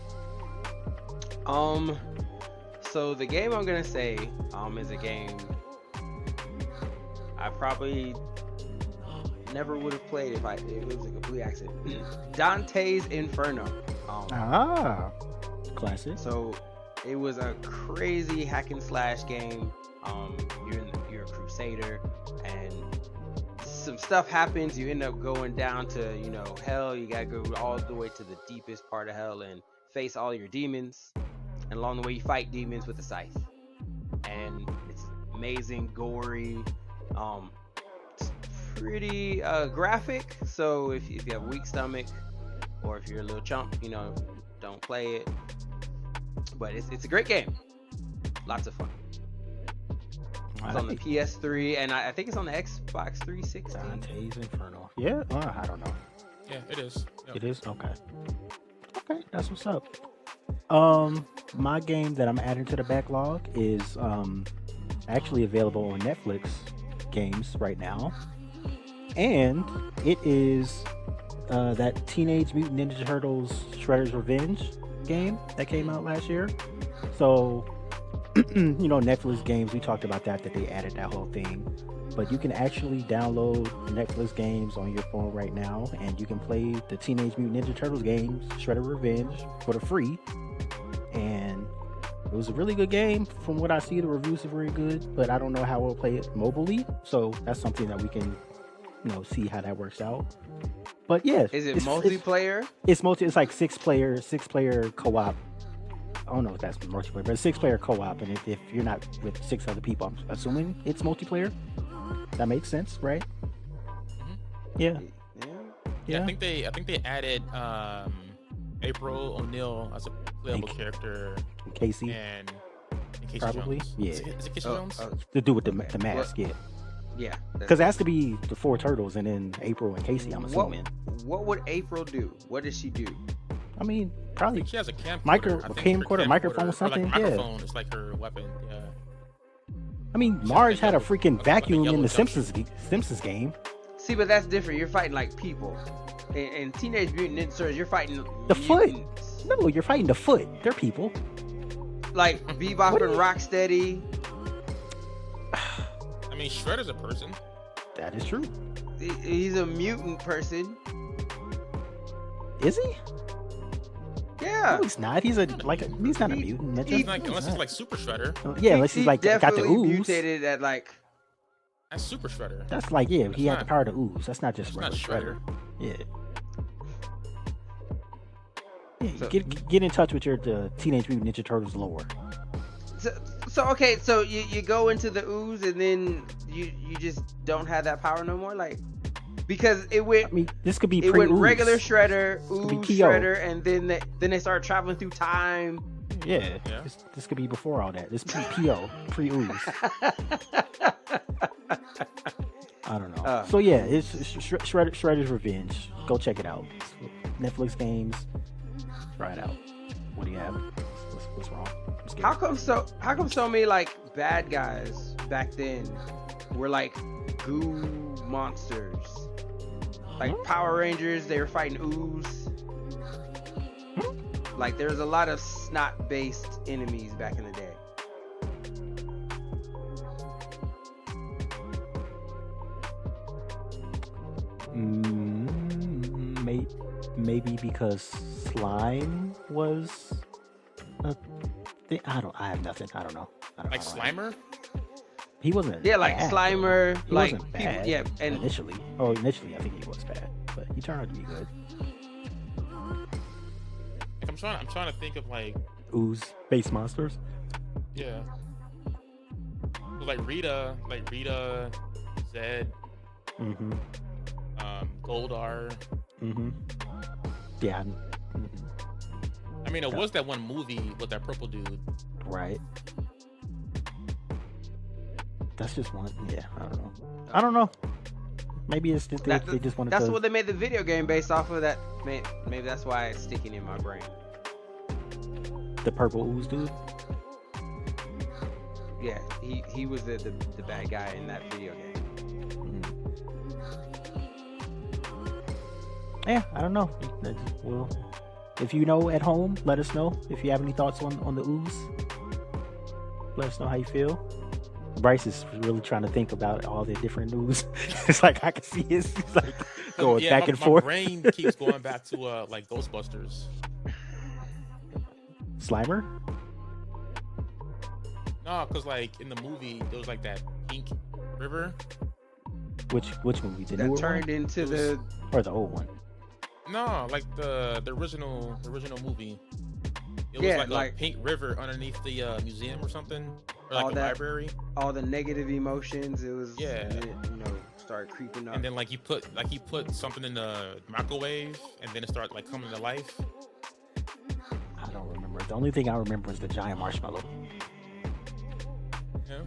So the game I'm gonna say is a game I probably never would have played if it was a complete accident. Dante's Inferno. Classic. So it was a crazy hack and slash game. You're a crusader, and some stuff happens. You end up going down to hell. You gotta go all the way to the deepest part of hell and face all your demons. And along the way, you fight demons with a scythe. And it's amazing, gory, it's pretty graphic. So if you have a weak stomach, or if you're a little chump, don't play it. But it's a great game. Lots of fun. It's on the PS3, and I think it's on the Xbox 360. Dante's Inferno. Yeah? I don't know. Yeah, it is. Yep. It is? Okay. Okay, that's what's up. My game that I'm adding to the backlog is actually available on Netflix games right now. And it is that Teenage Mutant Ninja Turtles Shredder's Revenge game that came out last year. So, Netflix games, we talked about that they added that whole thing. But you can actually download Netflix games on your phone right now, and you can play the Teenage Mutant Ninja Turtles games, Shredder's Revenge, for the free. And it was a really good game. From what I see, the reviews are very good, but I don't know how we'll play it mobilely. So that's something that we can, see how that works out. But yeah, is it multiplayer? It's like six player co-op. I don't know if that's multiplayer, but 6-player co-op. And if you're not with 6 other people, I'm assuming it's multiplayer. That makes sense, right? Yeah. I think they added April O'Neil as a playable character. Casey. And Casey probably. Jones. Yeah. Is it Casey Jones? To do with the mask, yeah. Yeah. Because it has to be the 4 turtles and then April and Casey, I'm assuming. What would April do? What does she do? I mean, probably. She has a camcorder. Microphone, something. Microphone is like her weapon. Yeah. I mean, Marge had a freaking vacuum in the Simpsons game. See, but that's different. You're fighting like people. In Teenage Mutant Ninja Turtles, you're fighting the foot. No, you're fighting the foot. They're people. Like Bebop and Rocksteady. I mean, Shredder's a person. That is true. He's a mutant person. Is he? Yeah. No, he's not. He's not a mutant. Unless he's like Super Shredder. Yeah, unless he's like got the ooze. Mutated at like. That's Super Shredder. That's like he had the power to ooze. That's not just regular Shredder. Yeah. So, get in touch with your Teenage Mutant Ninja Turtles lore. So okay, so you go into the ooze and then you just don't have that power no more, like, because it went. I mean, this could be it went regular Shredder, ooze Shredder, and then they start traveling through time. Yeah. This could be before all that. This PO pre-ooze. I don't know. So yeah, it's Shredder's Revenge. Go check it out. Netflix games. Try it out. What do you have? What's wrong? How come so many like bad guys back then were like goo monsters? Like Power Rangers, they were fighting ooze. Like there's a lot of snot-based enemies back in the day. Maybe because slime was a thing. I have nothing. I don't know. Slimer? He wasn't. Yeah, like bad, Slimer, though. He like wasn't people. bad Yeah, and initially. Oh, initially I think he was bad, but he turned out to be good. Like, I'm trying to think of like, Ooze, Space Monsters. yeah, so, like Rita, Zed, Mm-hmm. Goldar. Mm-hmm. Yeah. I mean, it was that one movie with that purple dude. Right. That's just one. Yeah, I don't know. Maybe it's just they just wanted that's to. what they made the video game based off of. That maybe that's why it's sticking in my brain. The purple ooze dude. Yeah, he was the bad guy in that video game. Yeah, I don't know. Well, if you know at home, let us know. If you have any thoughts on the ooze, let us know how you feel. Bryce is really trying to think about all the different ooze. It's like I can see he's like going back and forth. My brain keeps going back to like Ghostbusters. Slimer? No, because like in the movie there was like that pink river. Which movie? The That newer turned one into the or the old one? No, like the original movie. It was Yeah, like a pink river underneath the museum or something, or all like a that- library. all the negative emotions. It was Yeah. it, started creeping up. And then like he put something in the microwave, and then it started like coming to life. I don't remember. The only thing I remember is the giant marshmallow. Yeah.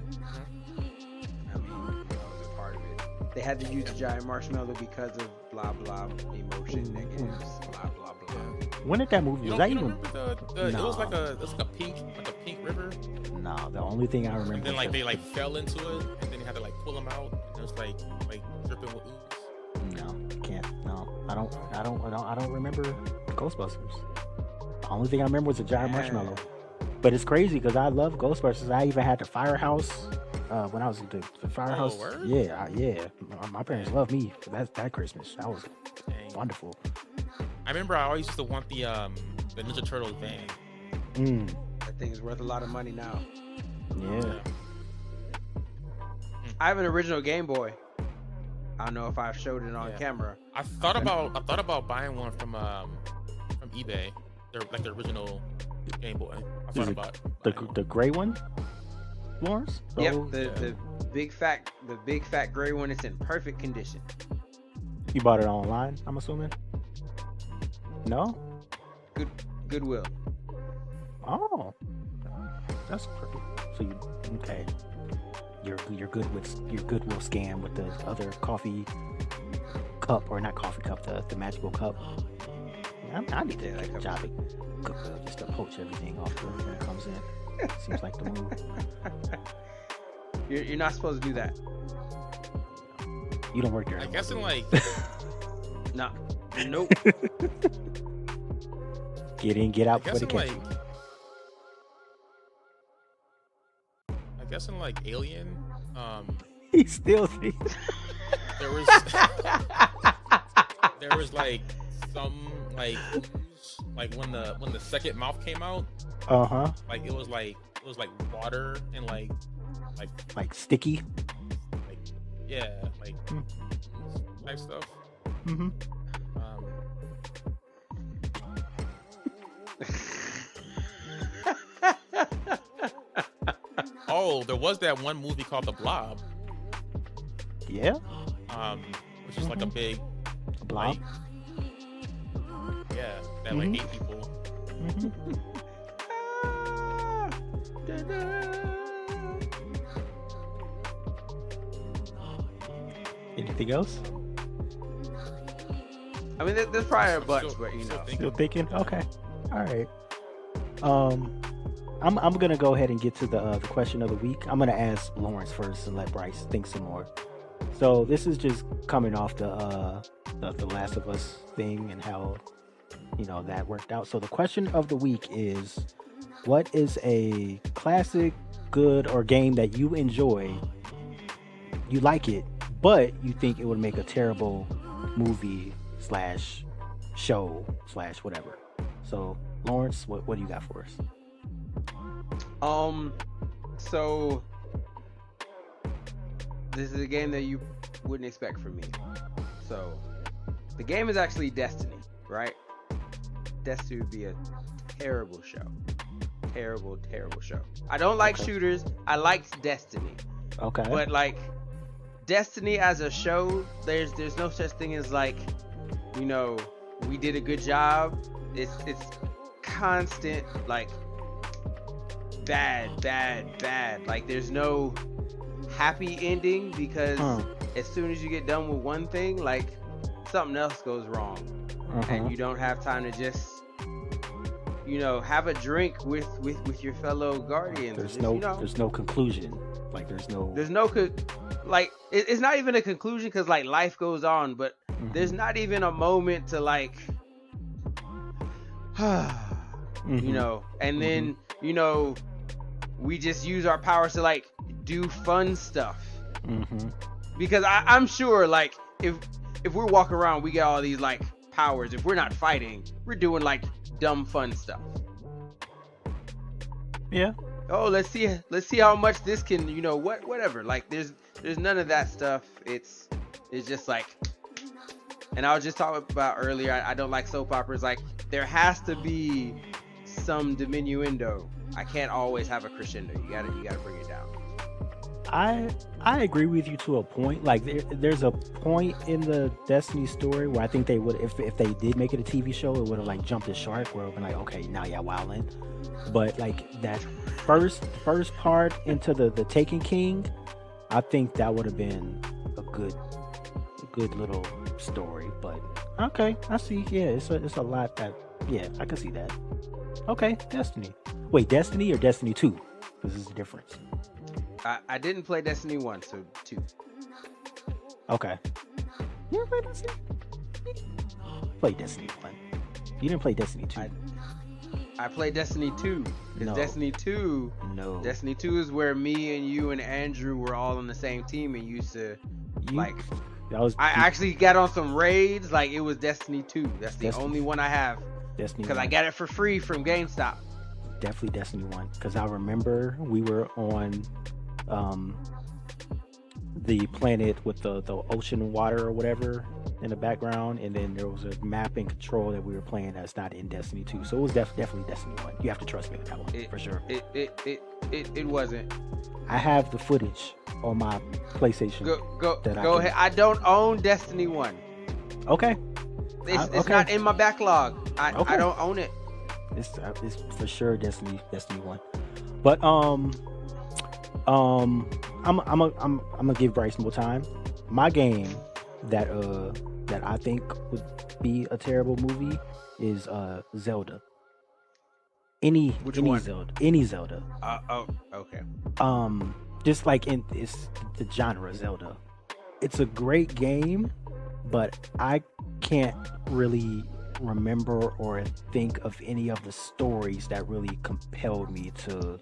I mean, that was a part of it. They had to use the giant marshmallow because of blah blah emotion negatives, blah blah blah. When did that movie? You Was don't, that you even? don't remember the No. it was like a pink river, No, the only thing I remember. and then was like the- they like fell into it, and then they had to like pull them out, and it was like dripping with ooze. No, can't. No, I don't remember Ghostbusters. The only thing I remember was the giant marshmallow. But it's crazy because I love Ghostbusters. I even had the Firehouse when I was the Firehouse. word? Yeah. My parents loved me for that Christmas. That was Dang. wonderful. I remember I always used to want the Ninja Turtles van. That thing is worth a lot of money now. Yeah. I have an original Game Boy. I don't know if I've showed it on Yeah. camera. I thought about buying one from eBay. They're like the original Game Boy. I thought it about The buying one. the gray one, Lawrence. Yep, Oh, the big fat gray one. It's in perfect condition. You bought it online, I'm assuming. No. Goodwill. Oh, that's perfect. So you okay? You're good with your Goodwill scam with the other coffee cup, or not coffee cup, the magical cup. I need to get a job at Goodwill just to poach everything off when it comes in. Seems like the move. You're not supposed to do that. You don't work there. I anymore, guess do in you? like No. Nope. Get in, get out I before guess they in catch like you. I guess in like Alien, He still thinks. there was like some like when the second mouth came out, Uh-huh. like it was like water and like Like sticky. yeah, like Hmm. type stuff. Mm-hmm. Oh, there was that one movie called The Blob, Yeah. which is like a big A blob. like, yeah, that Mhm. like 8 people. Mm-hmm. Anything else? I mean, there's probably a I'm bunch, still- but you still know. thinking. Still thinking? Okay. All right. I'm gonna go ahead and get to the question of the week. I'm gonna ask Lawrence first and let Bryce think some more. So this is just coming off the Last of Us thing and how that worked out. So the question of the week is, what is a classic, good, or game that you enjoy? You like it, but you think it would make a terrible movie / show / whatever. So Lawrence, what do you got for us? So this is a game that you wouldn't expect from me. So, the game is actually Destiny, right? Destiny would be a terrible show. Terrible show. I don't like shooters. I liked Destiny. Okay. But like Destiny as a show, there's no such thing as like, we did a good job. It's constant like bad. Like there's no happy ending because as soon as you get done with one thing, like something else goes wrong, and you don't have time to just have a drink with your fellow guardians. There's no conclusion. Like there's no it's not even a conclusion because like life goes on, but there's not even a moment to like and then we just use our powers to like do fun stuff because I'm sure like if we're walking around, we get all these like powers. If we're not fighting, we're doing like dumb fun stuff. Yeah. Oh, let's see how much this can, whatever. Like there's none of that stuff. It's just like, and I was just talking about earlier, I don't like soap operas. Like there has to be some diminuendo. I can't always have a crescendo. You gotta bring it down. I agree with you to a point. Like there's a point in the Destiny story where I think they would, if they did make it a TV show, it would have like jumped the shark where it would be like, okay, now y'all wildin'. But like that first part into the Taken King, I think that would have been a good little story. But okay, I see. Yeah, it's a lot that, yeah, I can see that. Okay, Destiny. Wait, Destiny or Destiny 2? Because there's a difference. I didn't play Destiny 1, so 2. Okay. You ever played Destiny? Played Destiny 1. You didn't play Destiny 2. I played Destiny 2. Because No. Destiny 2... No. Destiny 2 is where me and you and Andrew were all on the same team and used to, I actually got on some raids. Like, it was Destiny 2. That's the only one I have. Destiny Because 1. I got it for free from GameStop. Definitely Destiny 1. Because I remember we were on the planet with the ocean water or whatever in the background, and then there was a map and control that we were playing that's not in Destiny 2. So it was definitely Destiny 1. You have to trust me on that one, for sure. It wasn't. I have the footage on my PlayStation. Go ahead. I don't own Destiny 1. Okay. It's not in my backlog. I don't own it. It's for sure Destiny 1. But I'm gonna give Bryce more time. My game that I think would be a terrible movie is Zelda. Any one? Zelda. Okay. Just like it's the genre Zelda. It's a great game, but I can't really remember or think of any of the stories that really compelled me to,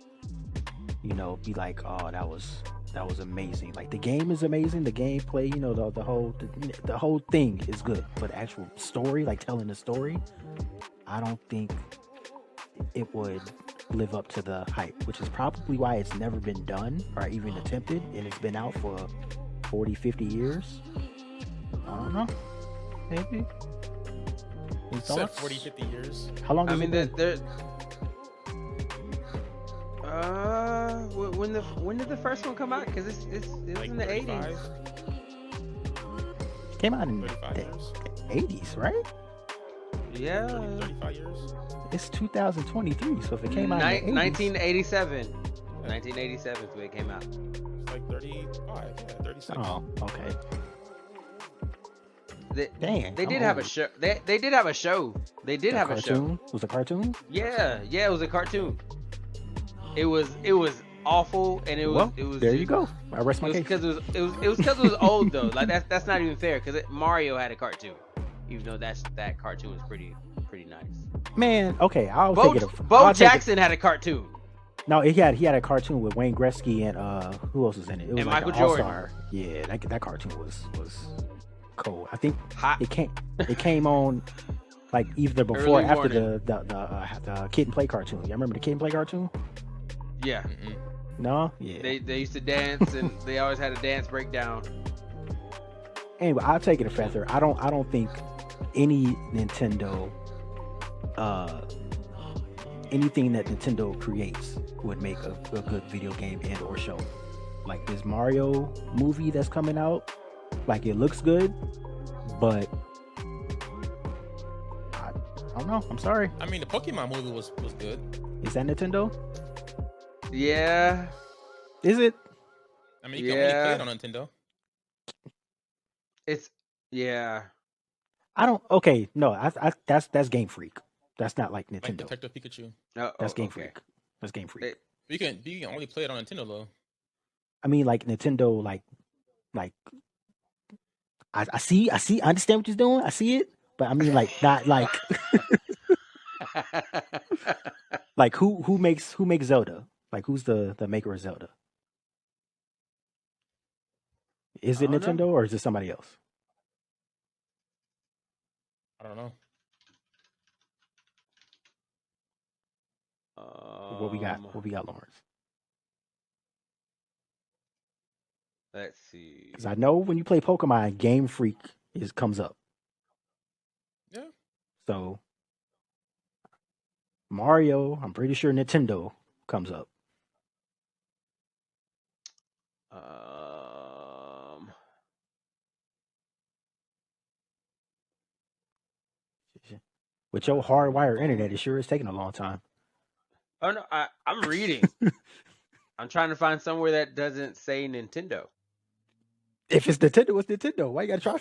be like, oh, that was amazing. Like the game is amazing, the gameplay, the whole thing is good, but actual story, like telling the story, I don't think it would live up to the hype, which is probably why it's never been done or even attempted, and it's been out for 40-50 years. I don't know, maybe. You said 40-50 years. How long has it been? When did the first one come out? Because it was Like in the 35? 80s. It came out in 35 the years. 80s, right? Yeah. 35 years. It's 2023, so if it came out in the 80s, 1987. 1987 is when it came out. It's like 35, yeah, 36. oh, okay. They I'm did have a old. show. They did have a show. They did have a show. Cartoon? Was it a cartoon? Yeah, it was a cartoon. It was awful, and it was. There you go. I rest my It was case. because it was because it was old though. Like that's not even fair because Mario had a cartoon, even though that cartoon was pretty nice. Man, okay, I'll Bo take it. Bo Jackson had a cartoon. No, he had a cartoon with Wayne Gretzky and who else was in it? It was And like Michael an Jordan. all-star. Yeah, that cartoon was cool. I think Hot. it came on like either before or Early after the Kid and Play cartoon. You remember the Kid and Play cartoon? Yeah. Mm-mm. No, yeah. They used to dance and they always had a dance breakdown. Anyway, I'll take it a feather. I don't think any Nintendo, anything that Nintendo creates would make a good video game and or show. Like this Mario movie that's coming out, like it looks good, but I don't know. I'm sorry. I mean, the Pokemon movie was good. Is that Nintendo? Yeah. Is it? I mean, you can only play it on Nintendo. It's yeah. I don't. Okay, no. That's Game Freak. That's not like Like Nintendo. Detective Pikachu. That's Game okay. Freak. That's Game Freak. It- You can only play it on Nintendo though. I mean, like Nintendo, like I see, I understand what you're doing. I see it, but I mean, like not like like who makes Zelda? Like who's the maker of Zelda? Is it I don't know. Nintendo or is it somebody else? I don't know. What we got? What we got, Lawrence? Let's see. Because I know when you play Pokemon, Game Freak comes up. Yeah. So Mario, I'm pretty sure Nintendo comes up. With your hardwired internet, it sure is taking a long time. Oh no, I'm reading. I'm trying to find somewhere that doesn't say Nintendo. If it's Nintendo, it's Nintendo. Why you gotta try?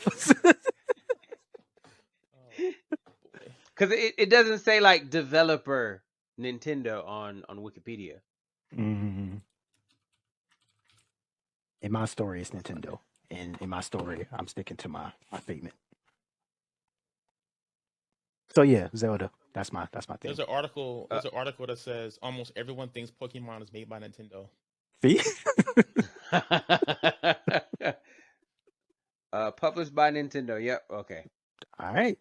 Because it doesn't say like developer Nintendo on Wikipedia. Mm-hmm. In my story, it's Nintendo, and in my story, I'm sticking to my statement. So yeah, Zelda. That's my thing. There's an article. There's an article that says almost everyone thinks Pokemon is made by Nintendo. See? Published by Nintendo. Yep. Okay. All right.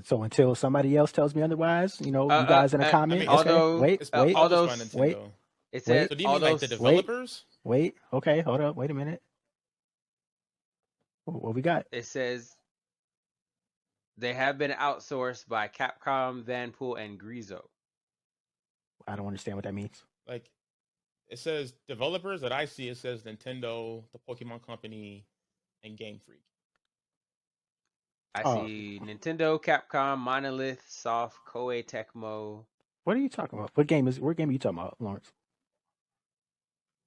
So until somebody else tells me otherwise, you guys in the comments. although wait. It's published by Nintendo. wait. It says So do you mean like the developers? Wait. Okay, hold up. Wait a minute. What we got? It says they have been outsourced by Capcom, Vanpool, and Grizo. I don't understand what that means. Like, it says developers that I see. It says Nintendo, the Pokemon Company, and Game Freak. I see Nintendo, Capcom, Monolith, Soft, Koei Tecmo. What are you talking about? What game are you talking about, Lawrence?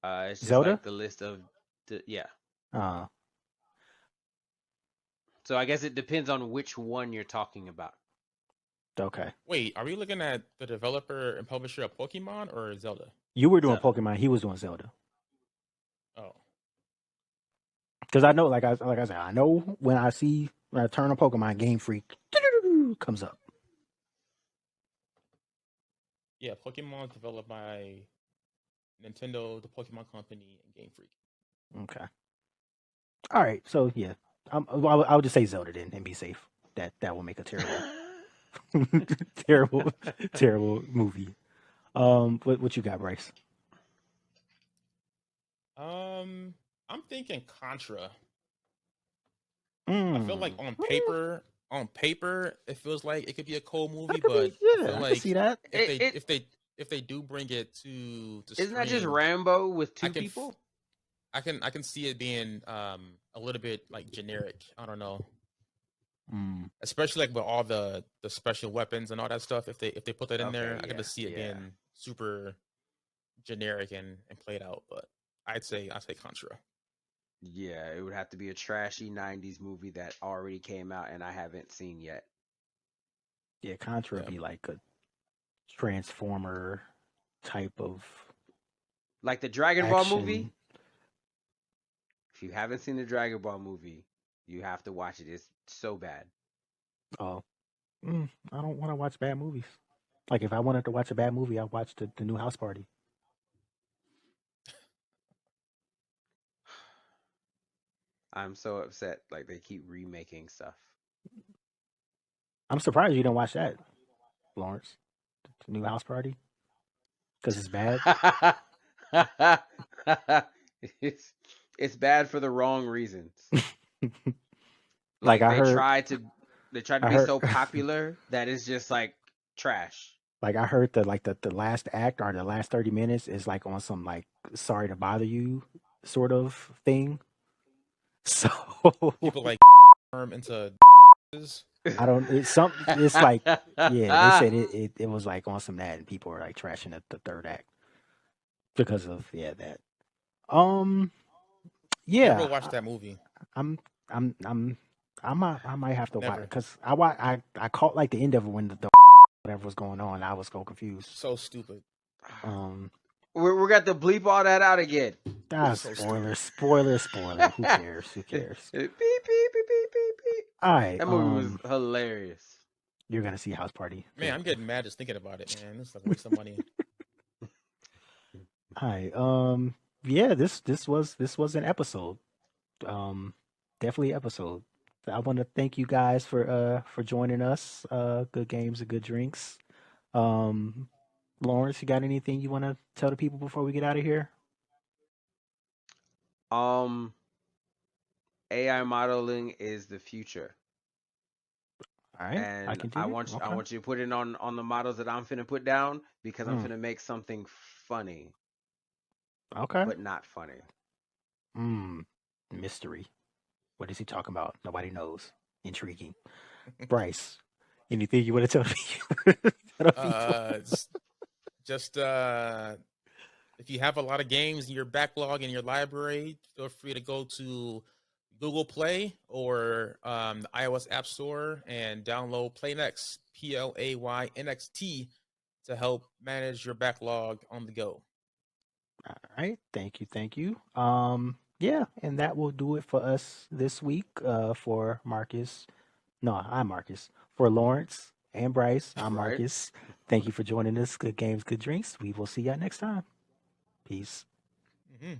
It's just Zelda? like the list of yeah. So I guess it depends on which one you're talking about. Okay. Wait, are we looking at the developer and publisher of Pokemon or Zelda? You were doing Zelda. Pokemon. He was doing Zelda. Oh, Because I know, like I said, I know when I turn on Pokemon, Game Freak comes up. yeah. Pokemon developed by Nintendo, the Pokemon Company, and Game Freak. Okay. All right. So yeah, I'll just say Zelda then and be safe. That will make a terrible movie. What you got, Bryce? I'm thinking Contra. Mm. I feel like on paper, it feels like it could be a cool movie, but I feel I like can see that. if they do bring it to Isn't that just stream, Rambo with two I can people? I can see it being a little bit like generic. I don't know. Especially like with all the special weapons and all that stuff. If they put that in there, I can just see it being super generic and played out. But I'd say Contra. Yeah, it would have to be a trashy '90s movie that already came out and I haven't seen yet. Yeah, Contra would be like a Transformer type of like the Dragon Ball action. movie. If you haven't seen the Dragon Ball movie, you have to watch it. It's so bad. Oh, I don't want to watch bad movies. Like if I wanted to watch a bad movie, I'd watch the new House Party. I'm so upset. Like they keep remaking stuff. I'm surprised you didn't watch that, Lawrence. The new House Party. because it's bad. it's it's bad for the wrong reasons. Like Like I heard, they tried to I be heard, so popular that it's just like trash. like I heard that like the last act or the last 30 minutes is like on some like sorry to bother you sort of thing. So People like into I don't. It's something. It's like yeah. They said it was like on some that, and people were like trashing the third act because of that. Um. Never Yeah. watched that movie. I'm. I'm. I might have to watch Never. because I caught like the end of it when the whatever was going on. I was so confused. So stupid. Um. We're got to bleep all that out again. Ah, spoiler. Who cares? Who cares? Beep, beep, beep, beep, beep, beep. All right. That movie was hilarious. You're gonna see House Party. Man, I'm getting mad just thinking about it, man. It's like a waste of money. All right. Yeah. This was an episode. Definitely episode. I want to thank you guys for joining us. Good games and good drinks. Lawrence, you got anything you want to tell the people before we get out of here? AI modeling is the future. All right, And can do I it. want you, I Okay. want you to put it on the models that I'm finna put down because I'm Mm, finna make something funny, okay. but not funny. Mystery. What is he talking about? Nobody knows. Intriguing. Bryce, anything you want to tell people? Tell the people? Just if you have a lot of games in your backlog in your library, feel free to go to Google Play or the iOS App Store and download PlayNext, PlayNxt, to help manage your backlog on the go. All right. Thank you. Thank you. Yeah, and that will do it for us this week. For Marcus. No, I'm Marcus. For Lawrence and Bryce, I'm Right? Marcus. Thank you for joining us. Good games, good drinks. We will see y'all next time. Peace. Mm-hmm.